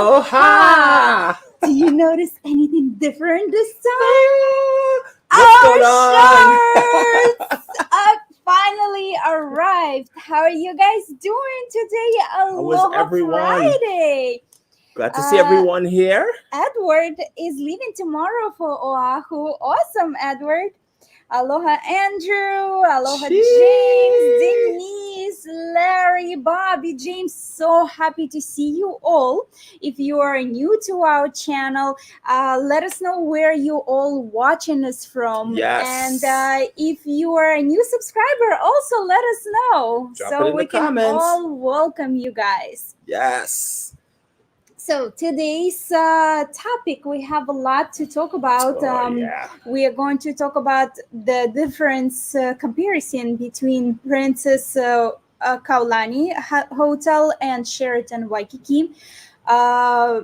Aloha! Do you notice anything different this time? What's Our going on? shirts finally arrived. How are you guys doing today? How was Aloha everyone? Friday. Glad to see Uh, everyone here. Edward is leaving tomorrow for Oahu. Awesome, Edward. Aloha, Andrew. Aloha, James, Cheese. Denise, Larry, Bobby, James. So happy to see you all. If you are new to our channel, let us know where you all watching us from. And Yes. if you are a new subscriber, also let us know Drop it so in the we can comments. all welcome you guys. Yes. So today's topic, we have a lot to talk about. Oh, yeah. We are going to talk about the difference comparison between Princess Kaiulani Hotel and Sheraton Waikiki. Uh,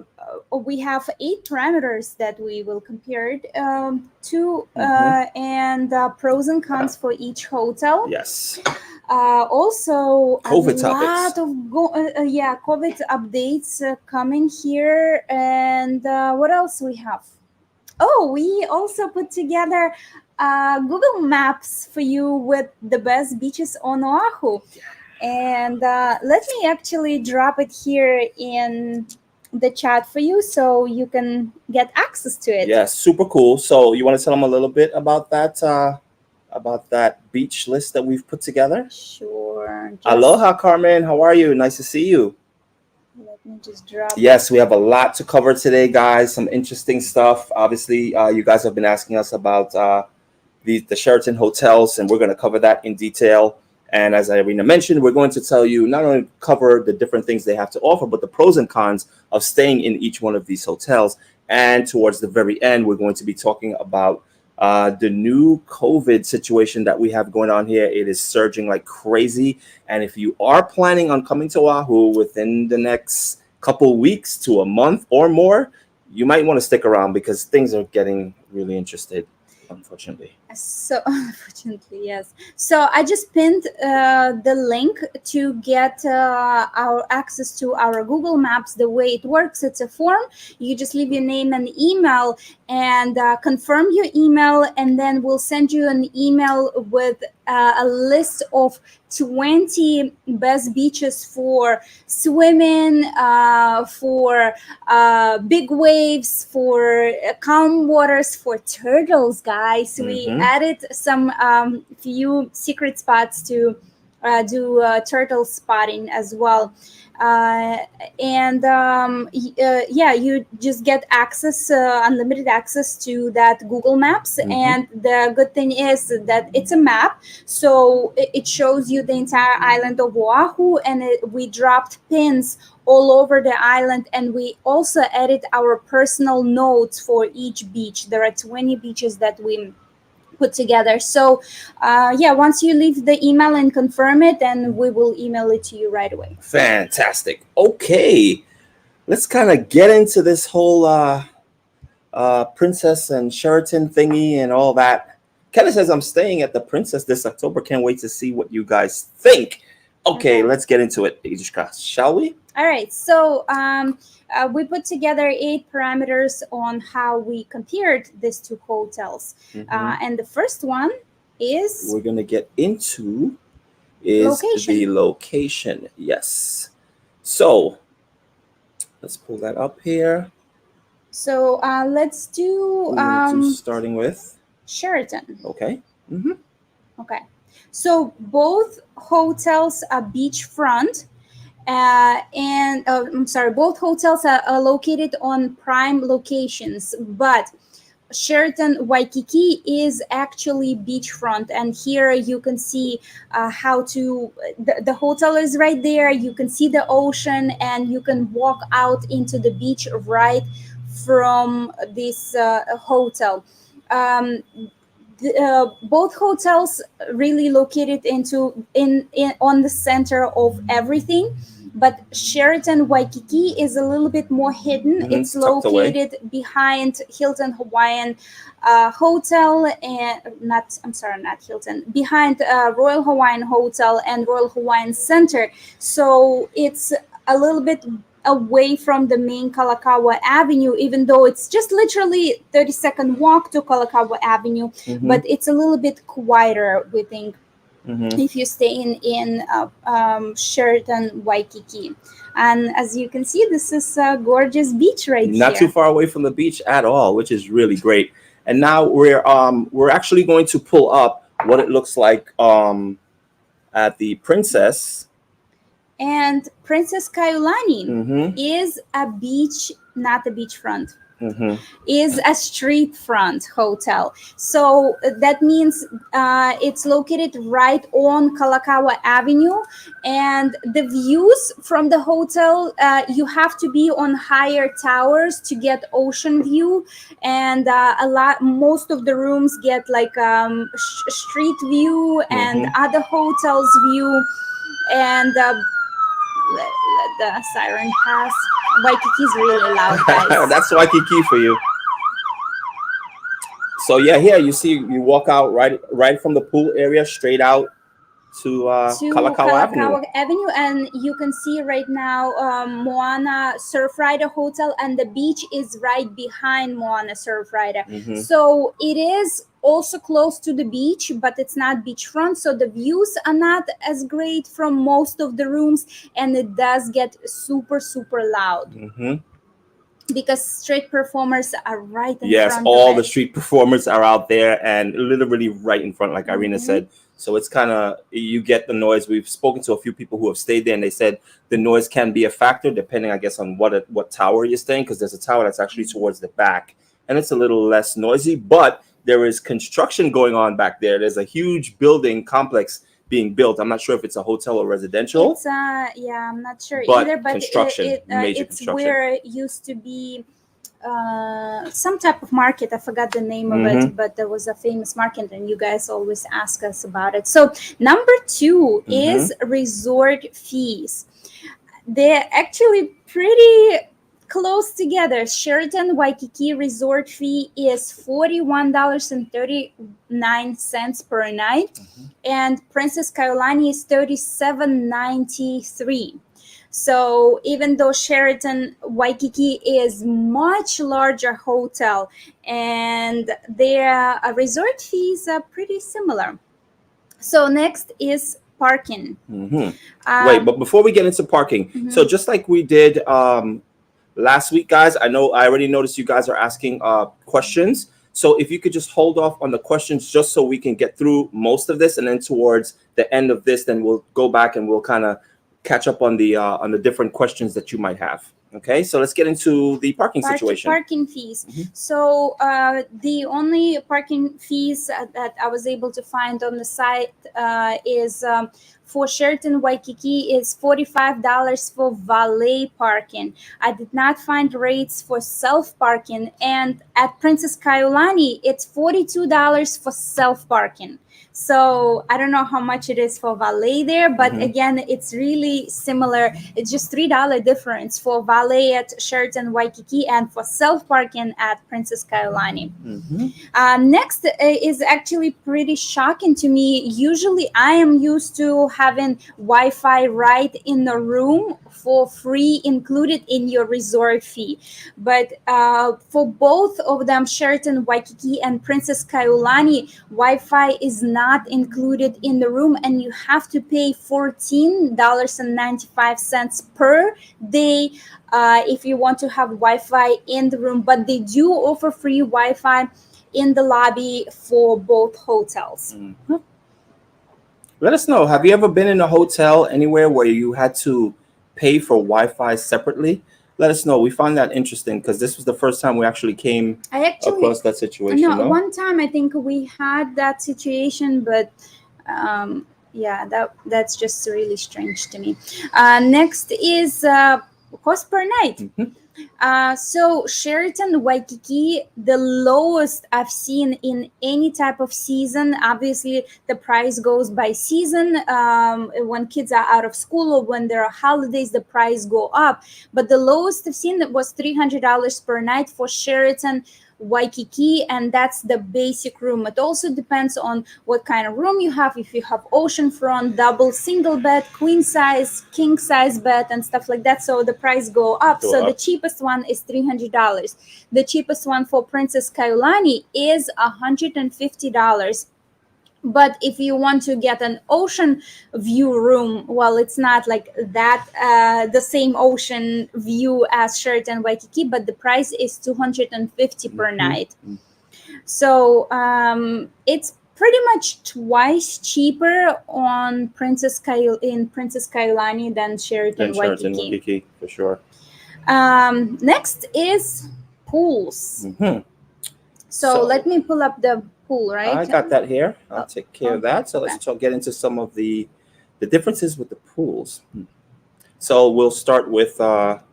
we have 8 parameters that we will compare to, and pros and cons for each hotel. Yes. Also, a COVID topics. lot of COVID updates coming here, and what else we have? Oh, we also put together Google Maps for you with the best beaches on Oahu, and let me actually drop it here in the chat for you so you can get access to it. Yes, super cool. So you want to tell them a little bit about that beach list that we've put together? Sure. Aloha, Carmen. How are you? Nice to see you. Let me just drop. Yes, we have a lot to cover today, guys. Some interesting stuff. Obviously, you guys have been asking us about the Sheraton hotels, and we're going to cover that in detail. And as Irina mentioned, we're going to tell you not only cover the different things they have to offer, but the pros and cons of staying in each one of these hotels. And towards the very end, we're going to be talking about the new COVID situation that we have going on here. It is surging like crazy. And if you are planning on coming to Oahu within the next couple weeks to a month or more, you might want to stick around because things are getting really interesting, unfortunately. So unfortunately, yes. So I just pinned the link to get our access to our Google Maps. The way it works, it's a form. You just leave your name and email and confirm your email, and then we'll send you an email with a list of 20 best beaches for swimming, for big waves, for calm waters, for turtles, guys. We added some few secret spots to do turtle spotting as well. Yeah, you just get access, unlimited access to that Google Maps. And the good thing is that it's a map, so it shows you the entire island of Oahu, and we dropped pins all over the island, and we also added our personal notes for each beach. There are 20 beaches that we put together. So yeah, once you leave the email and confirm it, then we will email it to you right away. Fantastic. Okay, let's kind of get into this whole Princess and Sheraton thingy and all that. Kelly says I'm staying at the Princess this October. Can't wait to see what you guys think. Okay, let's get into it, Idishka, shall we? All right, so we put together 8 parameters on how we compared these 2 hotels. And the first one is we're going to get into is the location. Yes. So let's pull that up here. So let's do starting with Sheraton. Okay. Okay. So both hotels are beachfront. And I'm sorry, both hotels are located on prime locations, but Sheraton Waikiki is actually beachfront, and here you can see how to the hotel is right there. You can see the ocean, and you can walk out into the beach right from this hotel. Both hotels really located in on the center of everything, but Sheraton Waikiki is a little bit more hidden. It's located behind Hilton Hawaiian Hotel, and not Hilton, behind Royal Hawaiian Hotel and Royal Hawaiian Center. So it's a little bit away from the main Kalakaua Avenue, even though it's just literally 30-second walk to Kalakaua Avenue, but it's a little bit quieter, we think, if you stay in Sheraton Waikiki. And as you can see, this is a gorgeous beach right here. Not too far away from the beach at all, which is really great. And now we're actually going to pull up what it looks like at the Princess. And Princess Kaiulani is a beach, not a beachfront. Is a street front hotel. So that means it's located right on Kalakaua Avenue, and the views from the hotel, you have to be on higher towers to get ocean view, and most of the rooms get like street view and other hotels view. And let the siren pass. Waikiki's really loud, guys. That's Waikiki for you. So yeah, here you see, you walk out right from the pool area straight out to Kalakaua Avenue, and you can see right now Moana Surfrider Hotel, and the beach is right behind Moana Surfrider. So it is also close to the beach, but it's not beachfront, so the views are not as great from most of the rooms, and it does get super loud. Because street performers are right in front. Yes, all the street performers are out there and literally right in front, like Irina said. So it's kind of, you get the noise. We've spoken to a few people who have stayed there, and they said the noise can be a factor depending, I guess, on what tower you're staying, because there's a tower that's actually towards the back, and it's a little less noisy, but there is construction going on back there. There's a huge building complex being built. I'm not sure if it's a hotel or residential. It's yeah, I'm not sure but either, but construction, major it's construction. where it used to be some type of market. I forgot the name of it, but there was a famous market, and you guys always ask us about it. So number 2 is resort fees. They're actually pretty close together. Sheraton Waikiki resort fee is $41.39 per night, and Princess Kaiulani is $37.93. So even though Sheraton Waikiki is much larger hotel, and their resort fees are pretty similar. So next is parking. Wait, but before we get into parking, so just like we did last week, guys, I already noticed you guys are asking questions. So if you could just hold off on the questions just so we can get through most of this, and then towards the end of this, then we'll go back and we'll kind of catch up on the different questions that you might have. Okay, so let's get into the parking situation. Parking fees. So the only parking fees that I was able to find on the site is for Sheraton Waikiki is $45 for valet parking. I did not find rates for self-parking. And at Princess Kaiulani, it's $42 for self-parking. So I don't know how much it is for valet there, but again, it's really similar. It's just $3 difference for valet at Sheraton Waikiki and for self-parking at Princess Kaiulani. Next is actually pretty shocking to me. Usually I am used to having Wi-Fi right in the room for free, included in your resort fee. But for both of them, Sheraton Waikiki and Princess Kaiulani, Wi-Fi is not included in the room, and you have to pay $14.95 per day if you want to have Wi-Fi in the room. But they do offer free Wi-Fi in the lobby for both hotels. Let us know. Have you ever been in a hotel anywhere where you had to pay for Wi-Fi separately? Let us know. We found that interesting because this was the first time we actually came across that situation. No, one time I think we had that situation, but yeah, that's just really strange to me. Next is cost per night. So Sheraton Waikiki, the lowest I've seen in any type of season. Obviously, the price goes by season. When kids are out of school or when there are holidays, the price go up. But the lowest I've seen was $300 per night for Sheraton Waikiki, and that's the basic room. It also depends on what kind of room you have. If you have oceanfront, double, single bed, queen size, king size bed, and stuff like that, so the price go up. So the cheapest one is $300. The cheapest one for Princess Kaiulani is $150. But if you want to get an ocean view room, well, it's not like that the same ocean view as Sheraton Waikiki, but the price is $250 per night. So it's pretty much twice cheaper on Princess Kaiulani than Sheraton Waikiki, for sure. Next is pools. So let me pull up the pool, right? I got that here. I'll take care of that. So let's get into some of the differences with the pools. So we'll start with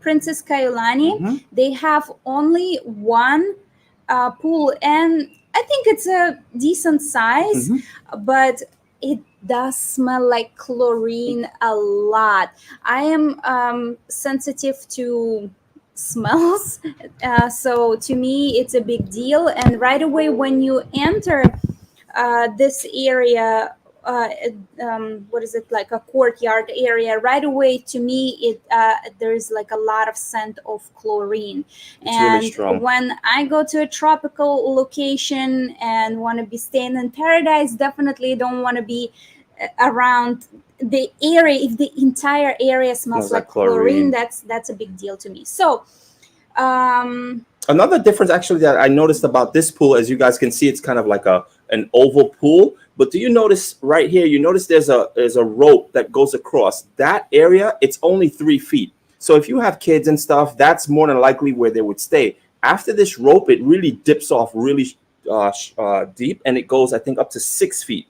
Princess Kaiulani. They have only one pool, and I think it's a decent size, but it does smell like chlorine a lot. I am sensitive to smells, so to me it's a big deal. And right away when you enter this area, what is it, like a courtyard area, right away to me it there's like a lot of scent of chlorine. It's really strong. When I go to a tropical location and want to be staying in paradise, definitely don't want to be around the area. If the entire area smells like chlorine, that's a big deal to me. So another difference actually that I noticed about this pool, as you guys can see, it's kind of like an oval pool. But do you notice right here, you notice there's a rope that goes across that area. It's only 3 feet. So if you have kids and stuff, that's more than likely where they would stay. After this rope, it really dips off really deep, and it goes, I think, up to 6 feet.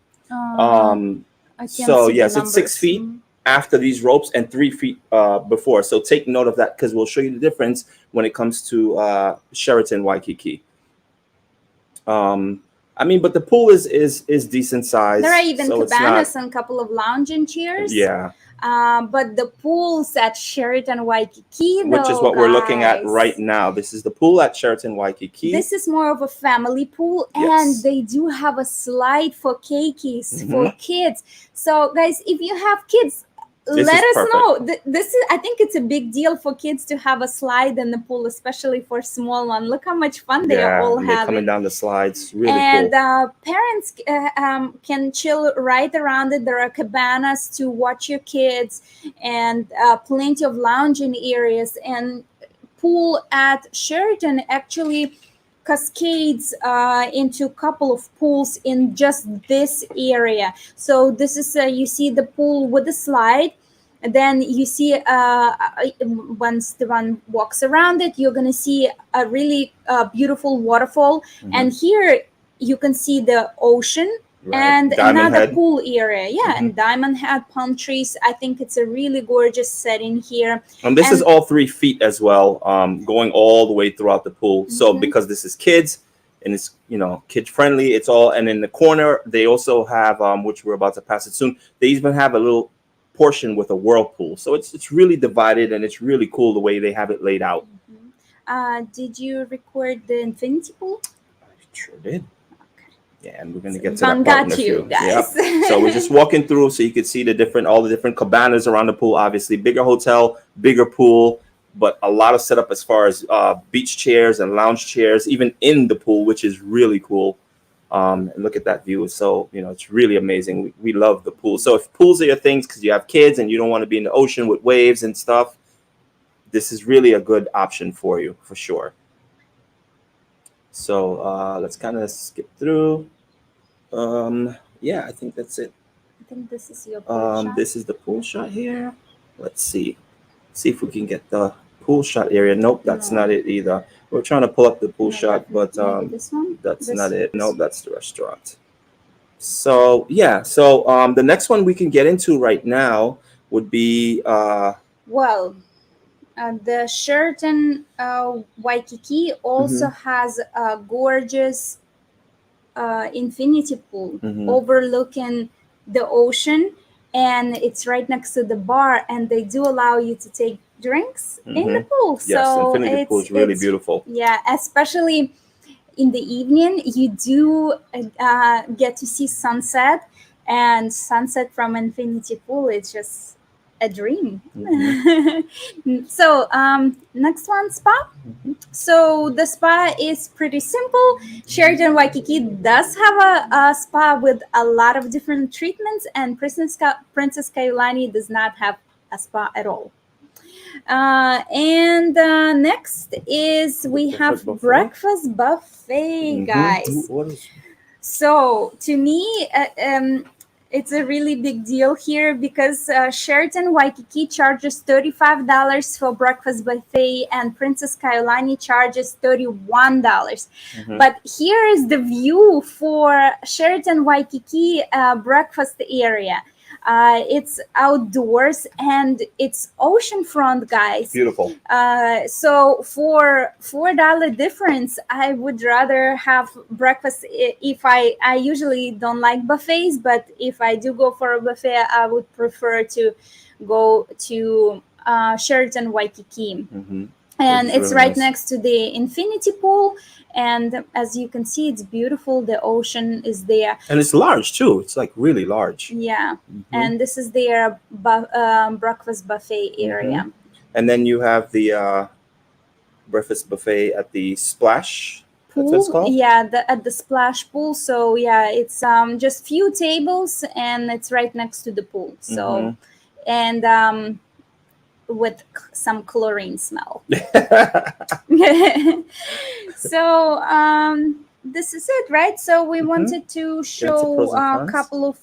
So yes, it's 6 feet after these ropes and 3 feet before. So take note of that, because we'll show you the difference when it comes to Sheraton Waikiki. I mean, but the pool is decent size. There are even cabanas and a couple of lounging chairs. Yeah. But the pools at Sheraton Waikiki, which is what we're looking at right now. This is the pool at Sheraton Waikiki. This is more of a family pool, and they do have a slide for keikis, for kids. So guys, if you have kids, let us know. This is, I think it's a big deal for kids to have a slide in the pool, especially for small one. Look how much fun they are all having. Coming down the slides, really and cool. Parents can chill right around it. There are cabanas to watch your kids, and plenty of lounging areas. And pool at Sheraton actually cascades into a couple of pools in just this area. So this is you see the pool with the slide, and then you see once the one walks around it, you're gonna see a really beautiful waterfall. And here you can see the ocean. And Diamond another Head. pool area, and Diamond Head, palm trees. I think it's a really gorgeous setting here. And this is all 3 feet as well, going all the way throughout the pool. So because this is kids and it's, you know, kid friendly, it's all. And in the corner they also have, which we're about to pass it soon, they even have a little portion with a whirlpool. So it's really divided, and it's really cool the way they have it laid out. Did you record the infinity pool? I sure did. Yeah, and we're going to get to that part in a few. Guys. Yep. So we're just walking through so you can see all the different cabanas around the pool. Obviously, bigger hotel, bigger pool, but a lot of setup as far as beach chairs and lounge chairs, even in the pool, which is really cool. And look at that view. So, you know, it's really amazing. We love the pool. So if pools are your things because you have kids and you don't want to be in the ocean with waves and stuff, this is really a good option for you, for sure. So let's kind of skip through. Yeah, I think that's it. I think this is your pool shot. This is the pool shot here. Let's see if we can get the pool shot area. Nope, that's not it either. We're trying to pull up the pool shot, but this one? That's not it. No, that's the restaurant. So yeah, so the next one we can get into right now would be the Sheraton Waikiki also has a gorgeous infinity pool overlooking the ocean, and it's right next to the bar, and they do allow you to take drinks in the pool. Yes, so infinity pool is really beautiful. Yeah, especially in the evening, you do get to see sunset, and sunset from infinity pool. It's just a dream. So next one, spa. So the spa is pretty simple. Sheraton Waikiki does have a spa with a lot of different treatments, and Princess Kaiulani does not have a spa at all. And next is we have breakfast buffet, guys. What is So to me, it's a really big deal here because Sheraton Waikiki charges $35 for breakfast buffet, and Princess Kaiulani charges $31. But here is the view for Sheraton Waikiki breakfast area. It's outdoors and it's oceanfront, guys. beautiful? So for $4 difference, I would rather have breakfast. If I usually don't like buffets, but if I do go for a buffet, I would prefer to go to Sheraton Waikiki. And It's it's really right nice. next to the infinity pool, and as you can see, it's beautiful. The ocean is there. And it's large too. It's like really large. Yeah, and this is their breakfast buffet area. And then you have the breakfast buffet at the splash. That's what it's Pool, called. yeah, at the splash pool. So yeah, it's just few tables, and it's right next to the pool. So and with some chlorine smell. So this is it, right? So we wanted to show pros and a cons. couple of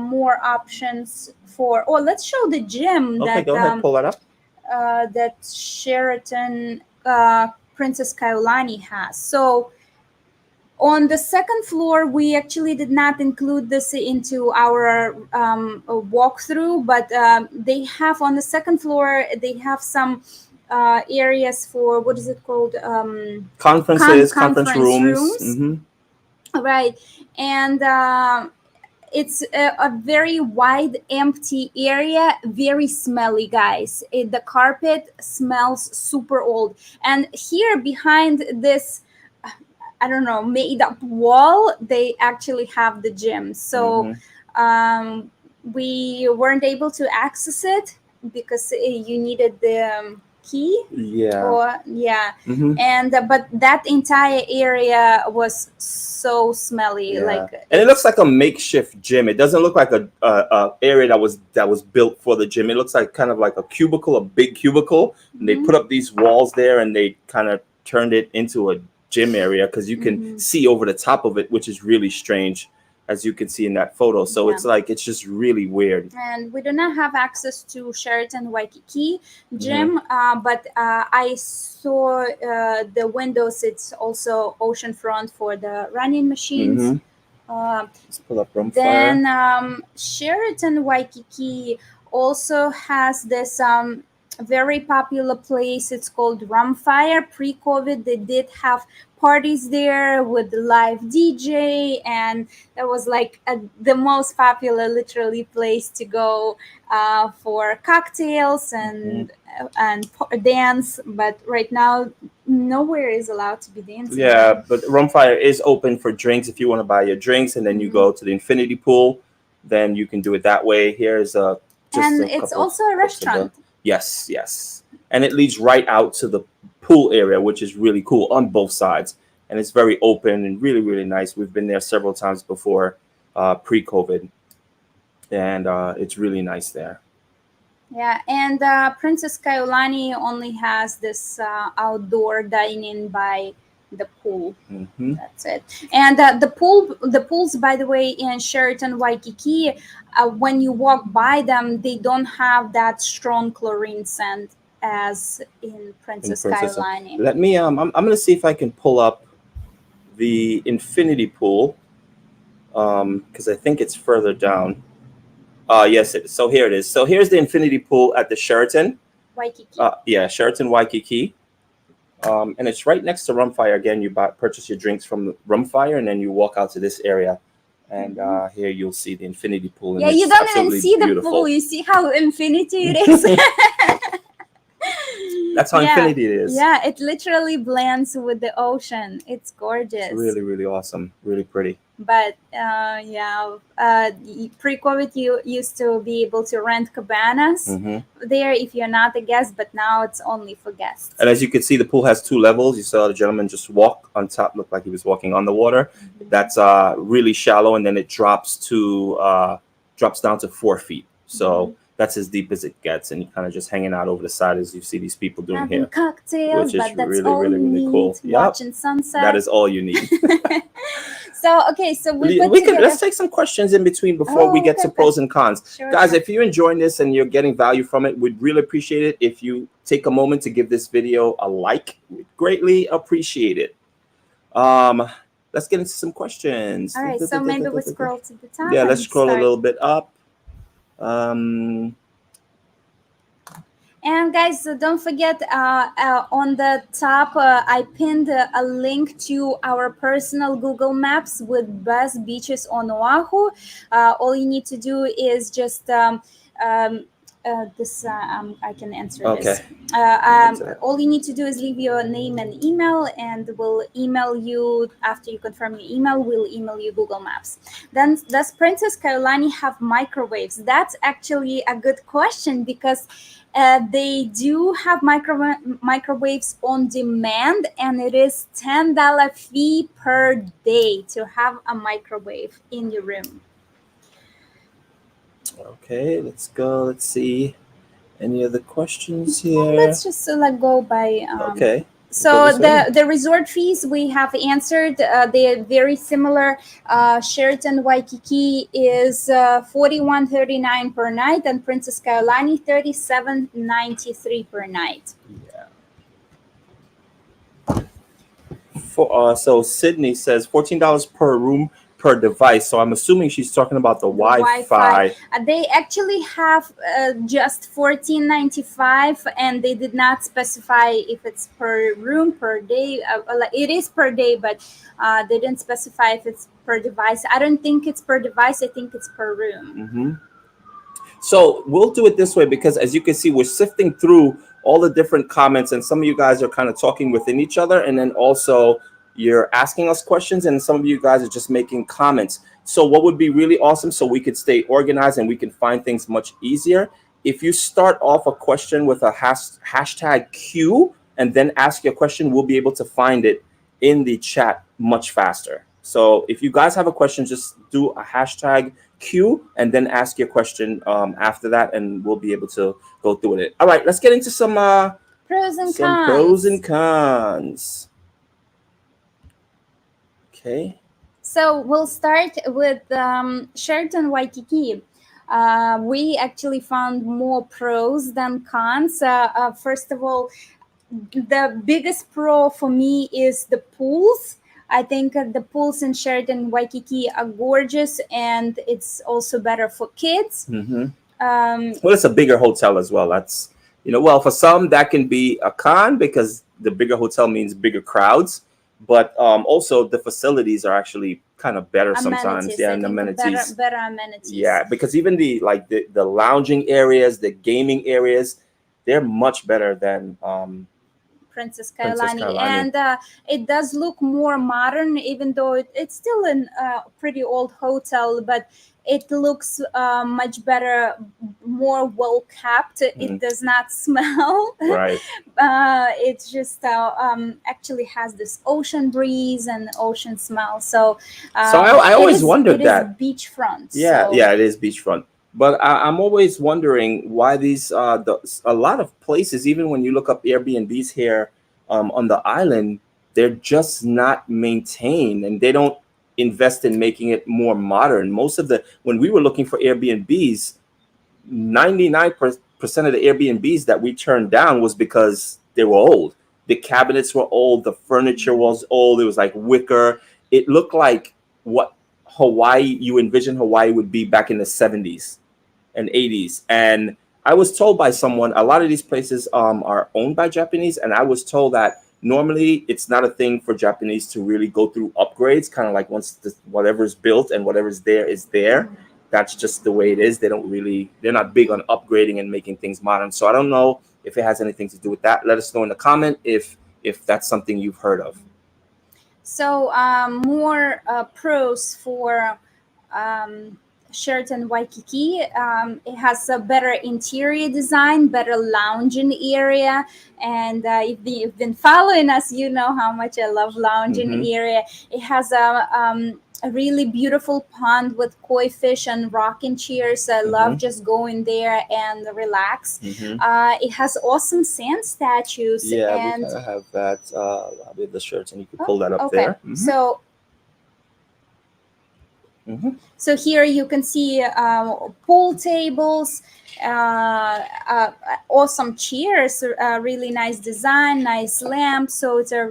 more options for. Oh, let's show the gym Okay, that go ahead, pull that up. that Sheraton Princess Kaiulani has. So on the second floor, we actually did not include this into our walkthrough, but they have on the second floor, they have some areas for, what is it called? Conferences, conference conference rooms. Right. And it's a very wide, empty area, very smelly, guys. The carpet smells super old. And here behind this, I don't know, made up wall, they actually have the gym. So we weren't able to access it because you needed the key. Yeah. Or and but that entire area was so smelly. Like, and it looks like a makeshift gym. It doesn't look like a area that was built for the gym. It looks like kind of like a cubicle, a big cubicle. And they put up these walls there, and they kind of turned it into a gym area because you can see over the top of it, which is really strange, as you can see in that photo. So it's like, it's just really weird. And we do not have access to Sheraton Waikiki gym, but I saw the windows. It's also oceanfront for the running machines. Let's pull up Rumfire. Then Sheraton Waikiki also has this very popular place. It's called Rumfire. Pre-COVID, they did have parties there with live DJ, and that was like the most popular, literally, place to go for cocktails and dance. But right now, nowhere is allowed to be dancing. Yeah, but Rumfire is open for drinks if you want to buy your drinks, and then you go to the infinity pool. Then you can do it that way. Here's it's also a restaurant. Yes. And it leads right out to the pool area, which is really cool on both sides. And it's very open and really, really nice. We've been there several times before, pre-COVID. And it's really nice there. Yeah, and Princess Kaiulani only has this outdoor dining by the pool. That's it. And the pools, by the way, in Sheraton Waikiki, when you walk by them, they don't have that strong chlorine scent as in Princess Kaiulani. Let me I'm gonna see if I can pull up the infinity pool, because I think it's further down. Yes, it is. So here it is. So here's the infinity pool at the Sheraton Waikiki. Sheraton Waikiki. And it's right next to Rumfire. Again, you purchase your drinks from Rumfire, and then you walk out to this area. And here you'll see the infinity pool. And you don't even see the pool. You see how infinity it is. That's how Yeah, infinity it is. yeah, it literally blends with the ocean. It's It's gorgeous. really, really awesome. Really pretty. But pre-COVID, you used to be able to rent cabanas Hmm. there if you're not a guest, but now it's only for guests. And as you can see, the pool has two levels. You saw the gentleman just walk on top, looked like he was walking on the water. That's really shallow, and then it drops down to 4 feet. So that's as deep as it gets, and you're kind of just hanging out over the side as you see these people doing Having here, cocktails, which is but that's really, all really, you really need. cool. Yep, Watching sunset. that is all you need. So okay, so we put We could together. let's take some questions in between before we Oh, get okay, to pros and cons. sure, Guys, sure. if you're enjoying this and you're getting value from it, we'd really appreciate it if you take a moment to give this video a like. We'd greatly appreciate it. Um, let's get into some questions. All right, so maybe we scroll to the top. Yeah, and let's scroll a start. little bit up. Um, And guys, don't forget on the top, I pinned a link to our personal Google Maps with best beaches on Oahu. All you need to do is just I can answer this. Okay. All you need to do is leave your name and email, and we'll email you after you confirm your email. We'll email you Google Maps. Then, does Princess Kaiulani have microwaves? That's actually a good question because they do have microwaves on demand, and it is $10 fee per day to have a microwave in your room. Okay, let's go. Let's see. Any other questions here? Let's just go by. Okay. So the resort fees we have answered. They are very similar. Sheraton Waikiki is $41.39 per night, and Princess Kaiulani $37.93 per night. Yeah. So Sydney says $14 per room per device. So I'm assuming she's talking about the Wi-Fi. They actually have just $14.95, and they did not specify if it's per room, per day. It is per day, but they didn't specify if it's per device. I don't think it's per device. I think it's per room. Mm-hmm. So we'll do it this way because, as you can see, we're sifting through all the different comments, and some of you guys are kind of talking within each other, and then also you're asking us questions, and some of you guys are just making comments. So what would be really awesome, so we could stay organized and we can find things much easier, if you start off a question with a hashtag Q and then ask your question, we'll be able to find it in the chat much faster. So if you guys have a question, just do a hashtag Q and then ask your question after that, and we'll be able to go through it. All right, let's get into some pros and cons. Pros and cons. Okay. So we'll start with Sheraton Waikiki. We actually found more pros than cons. First of all, the biggest pro for me is the pools. I think the pools in Sheraton Waikiki are gorgeous, and it's also better for kids. Mm-hmm. Well, it's a bigger hotel as well. That's, well, for some that can be a con because the bigger hotel means bigger crowds. But also the facilities are actually kind of better sometimes. Yeah, and amenities. Better amenities. Yeah, because even the lounging areas, the gaming areas, they're much better than Princess Kaiulani. And it does look more modern, even though it's still a pretty old hotel, but it looks much better, more well kept. Mm-hmm. It does not smell. Right. It just actually has this ocean breeze and ocean smell. So I always wondered that. It is beachfront. Yeah, so. Yeah, it is beachfront. But I'm always wondering why these a lot of places, even when you look up Airbnbs here on the island, they're just not maintained, and they don't invest in making it more modern. When we were looking for Airbnbs, 99% of the Airbnbs that we turned down was because they were old. The cabinets were old, the furniture was old. It was like wicker. It looked like what you envision Hawaii would be back in the 70s and 80s. And I was told by someone, a lot of these places are owned by Japanese, and I was told that normally it's not a thing for Japanese to really go through upgrades, kind of like once whatever's built and whatever's there is there. That's just the way it is. They're not big on upgrading and making things modern. So I don't know if it has anything to do with that. Let us know in the comment if that's something you've heard of. So more pros for um, Sheraton Waikiki. It has a better interior design, better lounging area, and if you've been following us, you know how much I love lounging Mhm. area. It has a really beautiful pond with koi fish and rocking chairs. I love Mhm. just going there and relax. Mhm. It has awesome sand statues Yeah, we and kind of have that with the shirts, and you can oh, pull that up okay. there. Mhm. So Mhm. So here you can see pool tables, awesome chairs, really nice design, nice lamps. So it's a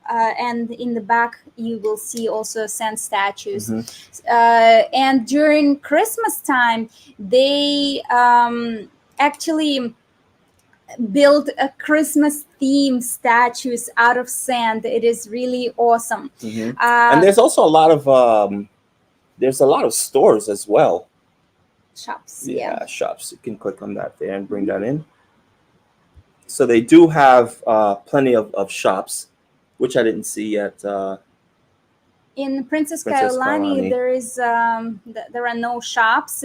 and in the back you will see also sand statues. Mhm. And during Christmas time, they actually build a Christmas theme statues out of sand. It is really awesome. Mhm. And Uh, there's also there's a lot of stores as well. Shops, yeah. Yeah, shops. You can click on that there and bring that in. So they do have plenty of shops, which I didn't see at In Princess Princess Kaiulani, Kailani. there are no shops,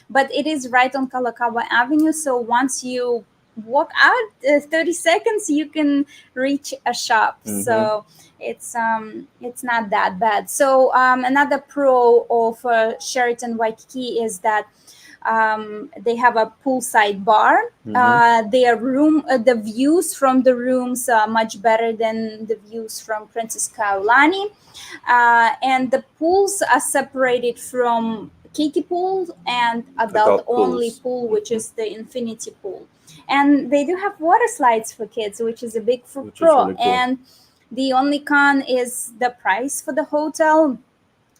but it is right on Kalakaua Avenue. So once you walk out 30 seconds, you can reach a shop. Mm-hmm. So it's not that bad. So another pro of Sheraton Waikiki is that they have a poolside bar. Mm-hmm. The views from the rooms are much better than the views from Princess Kailani, and the pools are separated from kiddie pool and adult Adult only pools. pool, which Mm-hmm. is the infinity pool. And they do have water slides for kids, which is a big Which is pro. really cool. And the only con is the price for the hotel.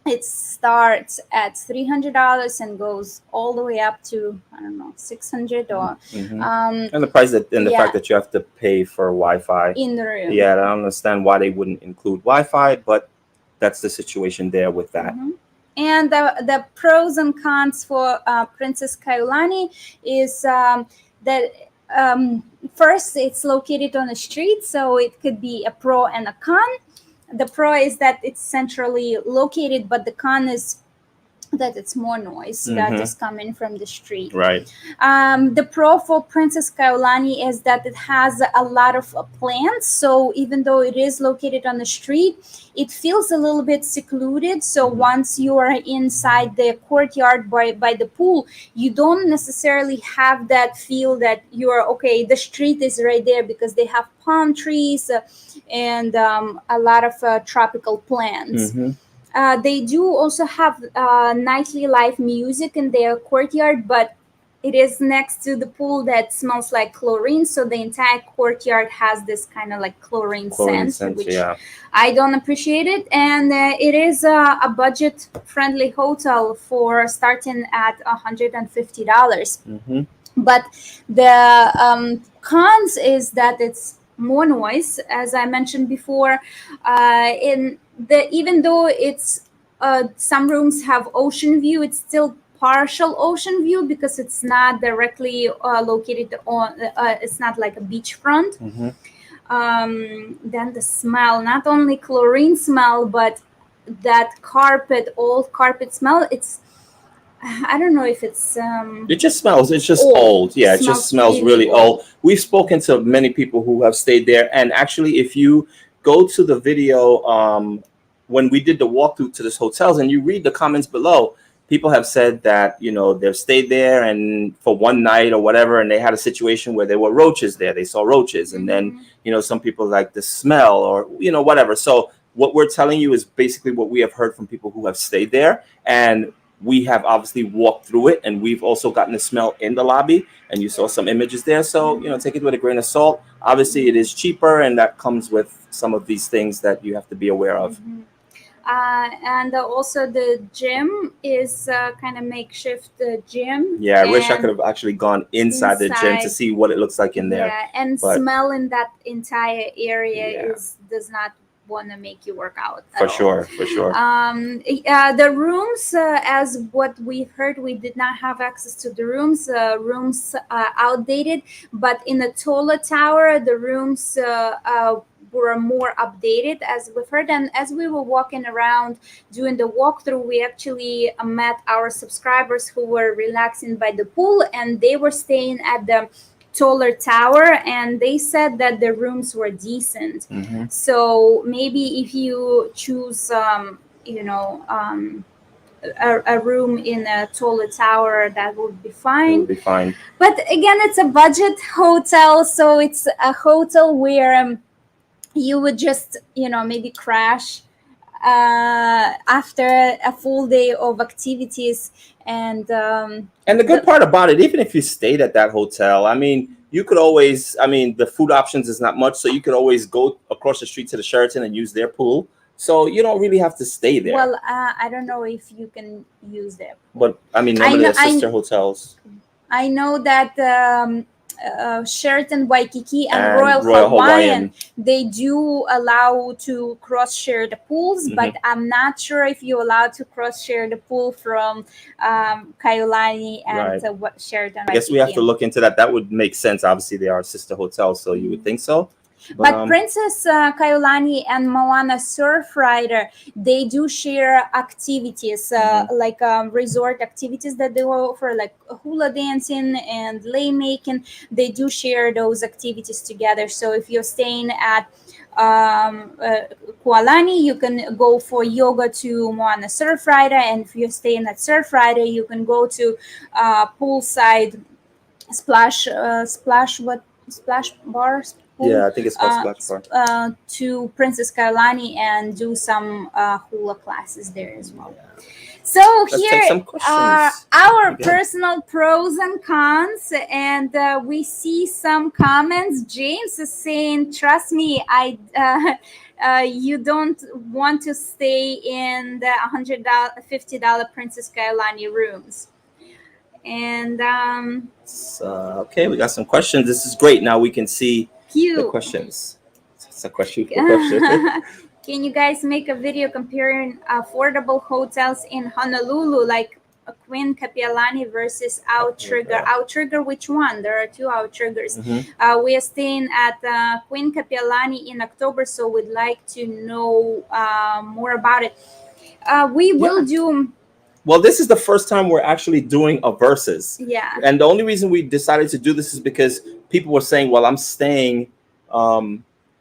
It starts at $300 and goes all the way up to, I don't know, 600 or Mm-hmm. um, And the price and the yeah, fact that you have to pay for Wi-Fi. in the room. Yeah, I don't understand why they wouldn't include Wi-Fi, but that's the situation there with that. Mhm. And the pros and cons for Princess Kaiulani is that um, first, it's located on a street, so it could be a pro and a con. The pro is that it's centrally located, but the con is that it's more noise that Mm-hmm. is coming from the street. Right. The pro for Princess Kaiulani is that it has a lot of plants. So even though it is located on the street, it feels a little bit secluded. So Mhm. once you are inside the courtyard by the pool, you don't necessarily have that feel that you're okay. The street is right there because they have palm trees and a lot of tropical plants. Mm-hmm. They do also have nightly live music in their courtyard, but it is next to the pool that smells like chlorine. So the entire courtyard has this kind of like chlorine Chlorine scent, scent, which yeah. I don't appreciate it. And it is a budget friendly hotel for starting at $150. Mm-hmm. But the cons is that it's more noise, as I mentioned before. In the even though it's some rooms have ocean view, it's still partial ocean view because it's not directly located on. It's not like a beachfront. Mm-hmm. Then the smell, not only chlorine smell, but that old carpet smell. It's I don't know if it's It just smells. It's just old. old. Yeah, it just Smells smells really really old. old. We've spoken to many people who have stayed there, and actually, if you go to the video when we did the walkthrough to this hotels, and you read the comments below, people have said that they've stayed there and for one night or whatever, and they had a situation where there were roaches there. They saw roaches, and then some people like the smell or whatever. So what we're telling you is basically what we have heard from people who have stayed there, and we have obviously walked through it, and we've also gotten the smell in the lobby, and you saw some images there. So take it with a grain of salt. Obviously it is cheaper, and that comes with some of these things that you have to be aware of. And also the gym is kind of makeshift gym. Yeah, I wish I and could have actually gone inside the gym to see what it looks like in there. Yeah, and But smell in that entire area yeah, does not want to make you work out at For all. sure, for sure. The rooms, as what we heard, we did not have access to the rooms. Rooms outdated, but in the Tola Tower, the rooms were more updated, as we've heard. And as we were walking around doing the walkthrough, we actually met our subscribers who were relaxing by the pool, and they were staying at the taller tower, and they said that the rooms were decent. So maybe if you choose a room in a taller tower, that would be It fine. would be fine. But again, it's a budget hotel, so it's a hotel where you would just maybe crash after a full day of activities. And And the good part about it, even if you stayed at that hotel, I mean, you could always, I mean, the food options is not much, so you could always go across the street to the Sheraton and use their pool. So you don't really have to stay there. well, I don't know if you can use them. But I mean, I none of know- their sister hotels. I know that Sheraton Waikiki and And Royal, Royal Hawaiian, Hawaiian. they do allow to cross share the pools, but I'm not sure if you're allowed to cross share the pool from Kaiulani and Right. what Sheraton I guess we have to Waikiki. look into that. That would make sense. Obviously, they are sister hotels, so you would think so. But Princess Kaiulani and Moana Surfrider, they do share activities, like resort activities that they offer, like hula dancing and lei making. They do share those activities together. So if you're staying at Kualani, you can go for yoga to Moana Surfrider, and if you're staying at Surfrider, you can go to poolside splash bars. Yeah, I think it's called Splash Bar. To Princess Kailani and do some hula classes there as well. So Let's here take some are questions. our Okay. personal pros and cons, and we see some comments. James is saying, "Trust me, you don't want to stay in the $150 Princess Kailani rooms." And Okay, we got some questions. This is great. Now we can see the cute. questions. It's a question. Question. Can you guys make a video comparing affordable hotels in Honolulu, like Queen Kapiolani versus Outrigger? Okay. Outrigger, which one? There are two Outriggers. We are staying at Queen Kapiolani in October, so we'd like to know more about it. We will do. Well, this is the first time we're actually doing a versus. Yeah. And the only reason we decided to do this is because people were saying, well, I'm staying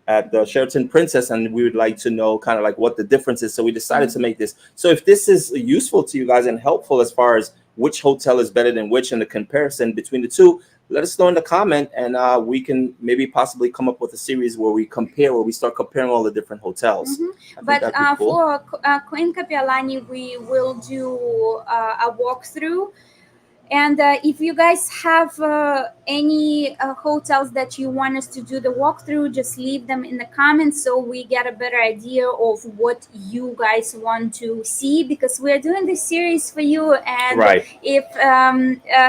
at the Sheraton Princess, and we would like to know kind of like what the difference is. So we decided to make this. So if this is useful to you guys and helpful as far as which hotel is better than which and the comparison between the two, let us know in the comment, and we can maybe possibly come up with a series where we start comparing all the different hotels. But that'd be cool. for Queen Kapiolani, we will do a walkthrough. And if you guys have any hotels that you want us to do the walkthrough, just leave them in the comments so we get a better idea of what you guys want to see, because we're doing this series for you. And Right. if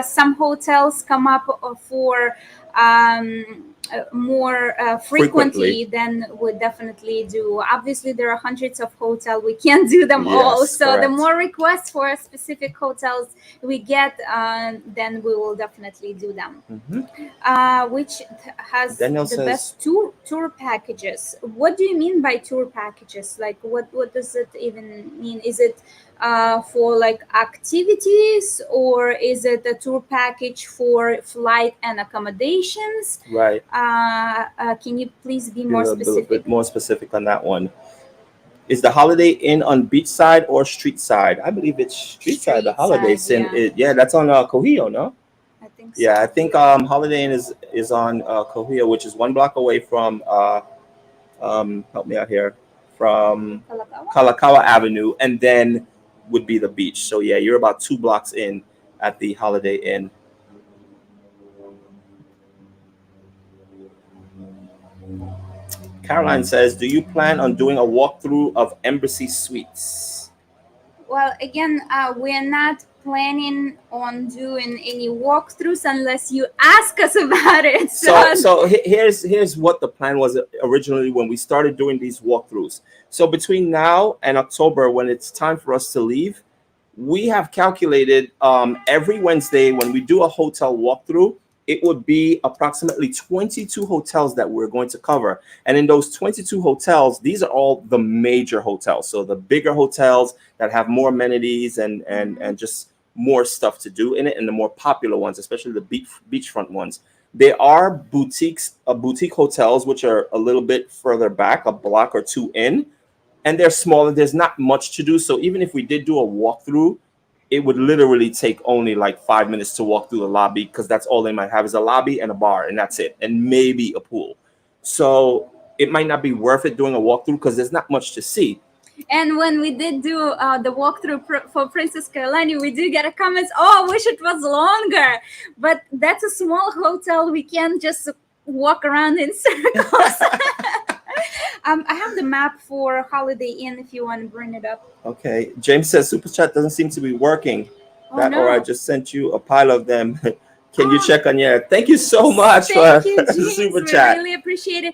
some hotels come up for more frequently, then we'll definitely do. Obviously, there are hundreds of hotels. We can't do them all. Yes, So the correct. more requests for specific hotels we get, then we will definitely do them. Which has Daniel the says- best tour packages? What do you mean by tour packages? Like, what does it even mean? Is it for like activities, or is it a tour package for flight and accommodations? Right. Can you please be Be more a little specific? bit more specific on that one. Is the Holiday Inn on beach side or street side? I believe it's street side. The Street Holiday side, Inn, yeah, that's on Kohio, no? I think so. Yeah, I think Holiday Inn is on Kohio, which is 1 block away from help me out here, from Kalakaua? Kalakaua Avenue, and then would be the beach. So yeah, you're about 2 blocks in at the Holiday Inn. Caroline says, do you plan on doing a walkthrough of Embassy Suites? Well, again, we're not planning on doing any walkthroughs unless you ask us about it. Here's what the plan was originally when we started doing these walkthroughs. So between now and October, when it's time for us to leave, we have calculated every Wednesday when we do a hotel walkthrough, it would be approximately 22 hotels that we're going to cover. And in those 22 hotels, these are all the major hotels. So the bigger hotels that have more amenities and just more stuff to do in it, and the more popular ones, especially the beachfront ones. There are boutique hotels, which are a little bit further back, a block or two in, and they're smaller. There's not much to do. So even if we did do a walkthrough, it would literally take only like 5 minutes to walk through the lobby because that's all they might have is a lobby and a bar, and that's it, and maybe a pool. So it might not be worth it doing a walkthrough because there's not much to see. And when we did do the walkthrough for Princess Kaiulani, we do get a comment, oh, I wish it was longer. But that's a small hotel. We can't just walk around in circles. I have the map for Holiday Inn if you want to bring it up. Okay. James says Super Chat doesn't seem to be working. Oh, no. Or I just sent you a pile of them. Can you check on your? Thank you so much Thank for you, James. Super We Chat. really appreciate it.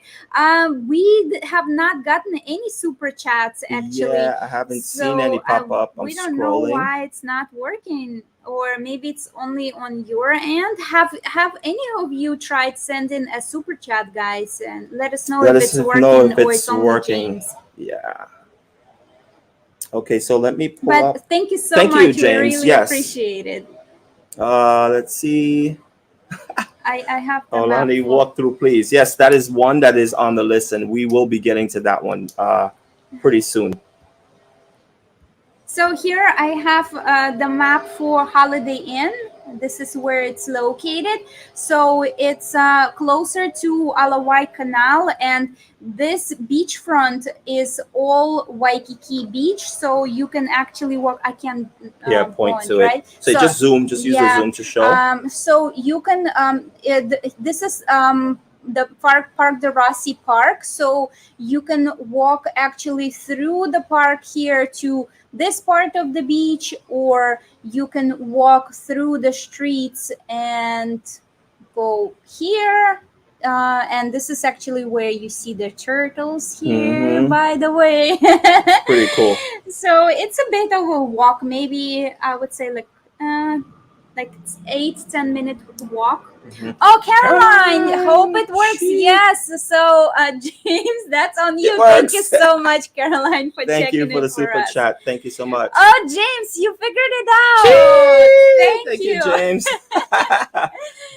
We have not gotten any Super Chats, actually. Yeah, I haven't seen any pop up. We don't know why it's not working, or maybe it's only on your end. Have any of you tried sending a Super Chat, guys, and let us know if it's working or it's only James. Yeah. Okay, so let me pull but up. Thank you so Thank much. you, James. We really appreciate it. Let's see. I have the Olani, map walk through, please. Yes, that is one that is on the list, and we will be getting to that one pretty soon. So here I have the map for Holiday Inn. This is where it's located. So it's closer to Alawai Canal, and this beachfront is all Waikiki Beach. So you can actually walk. I can point to right? it. So just zoom. Just use the zoom to show. So you can. This is the Park de Rossi Park. So you can walk actually through the park here to this part of the beach, or you can walk through the streets and go here. And this is actually where you see the turtles here, by the way. Pretty cool. So it's a bit of a walk, maybe I would say like 8-10 minute walk. Oh, Caroline, hope it works. Yes. So, James, that's on you. Thank you so much, Caroline, for checking it. Thank you for the super chat. Thank you so much. Oh, James, you figured it out. Thank you, James.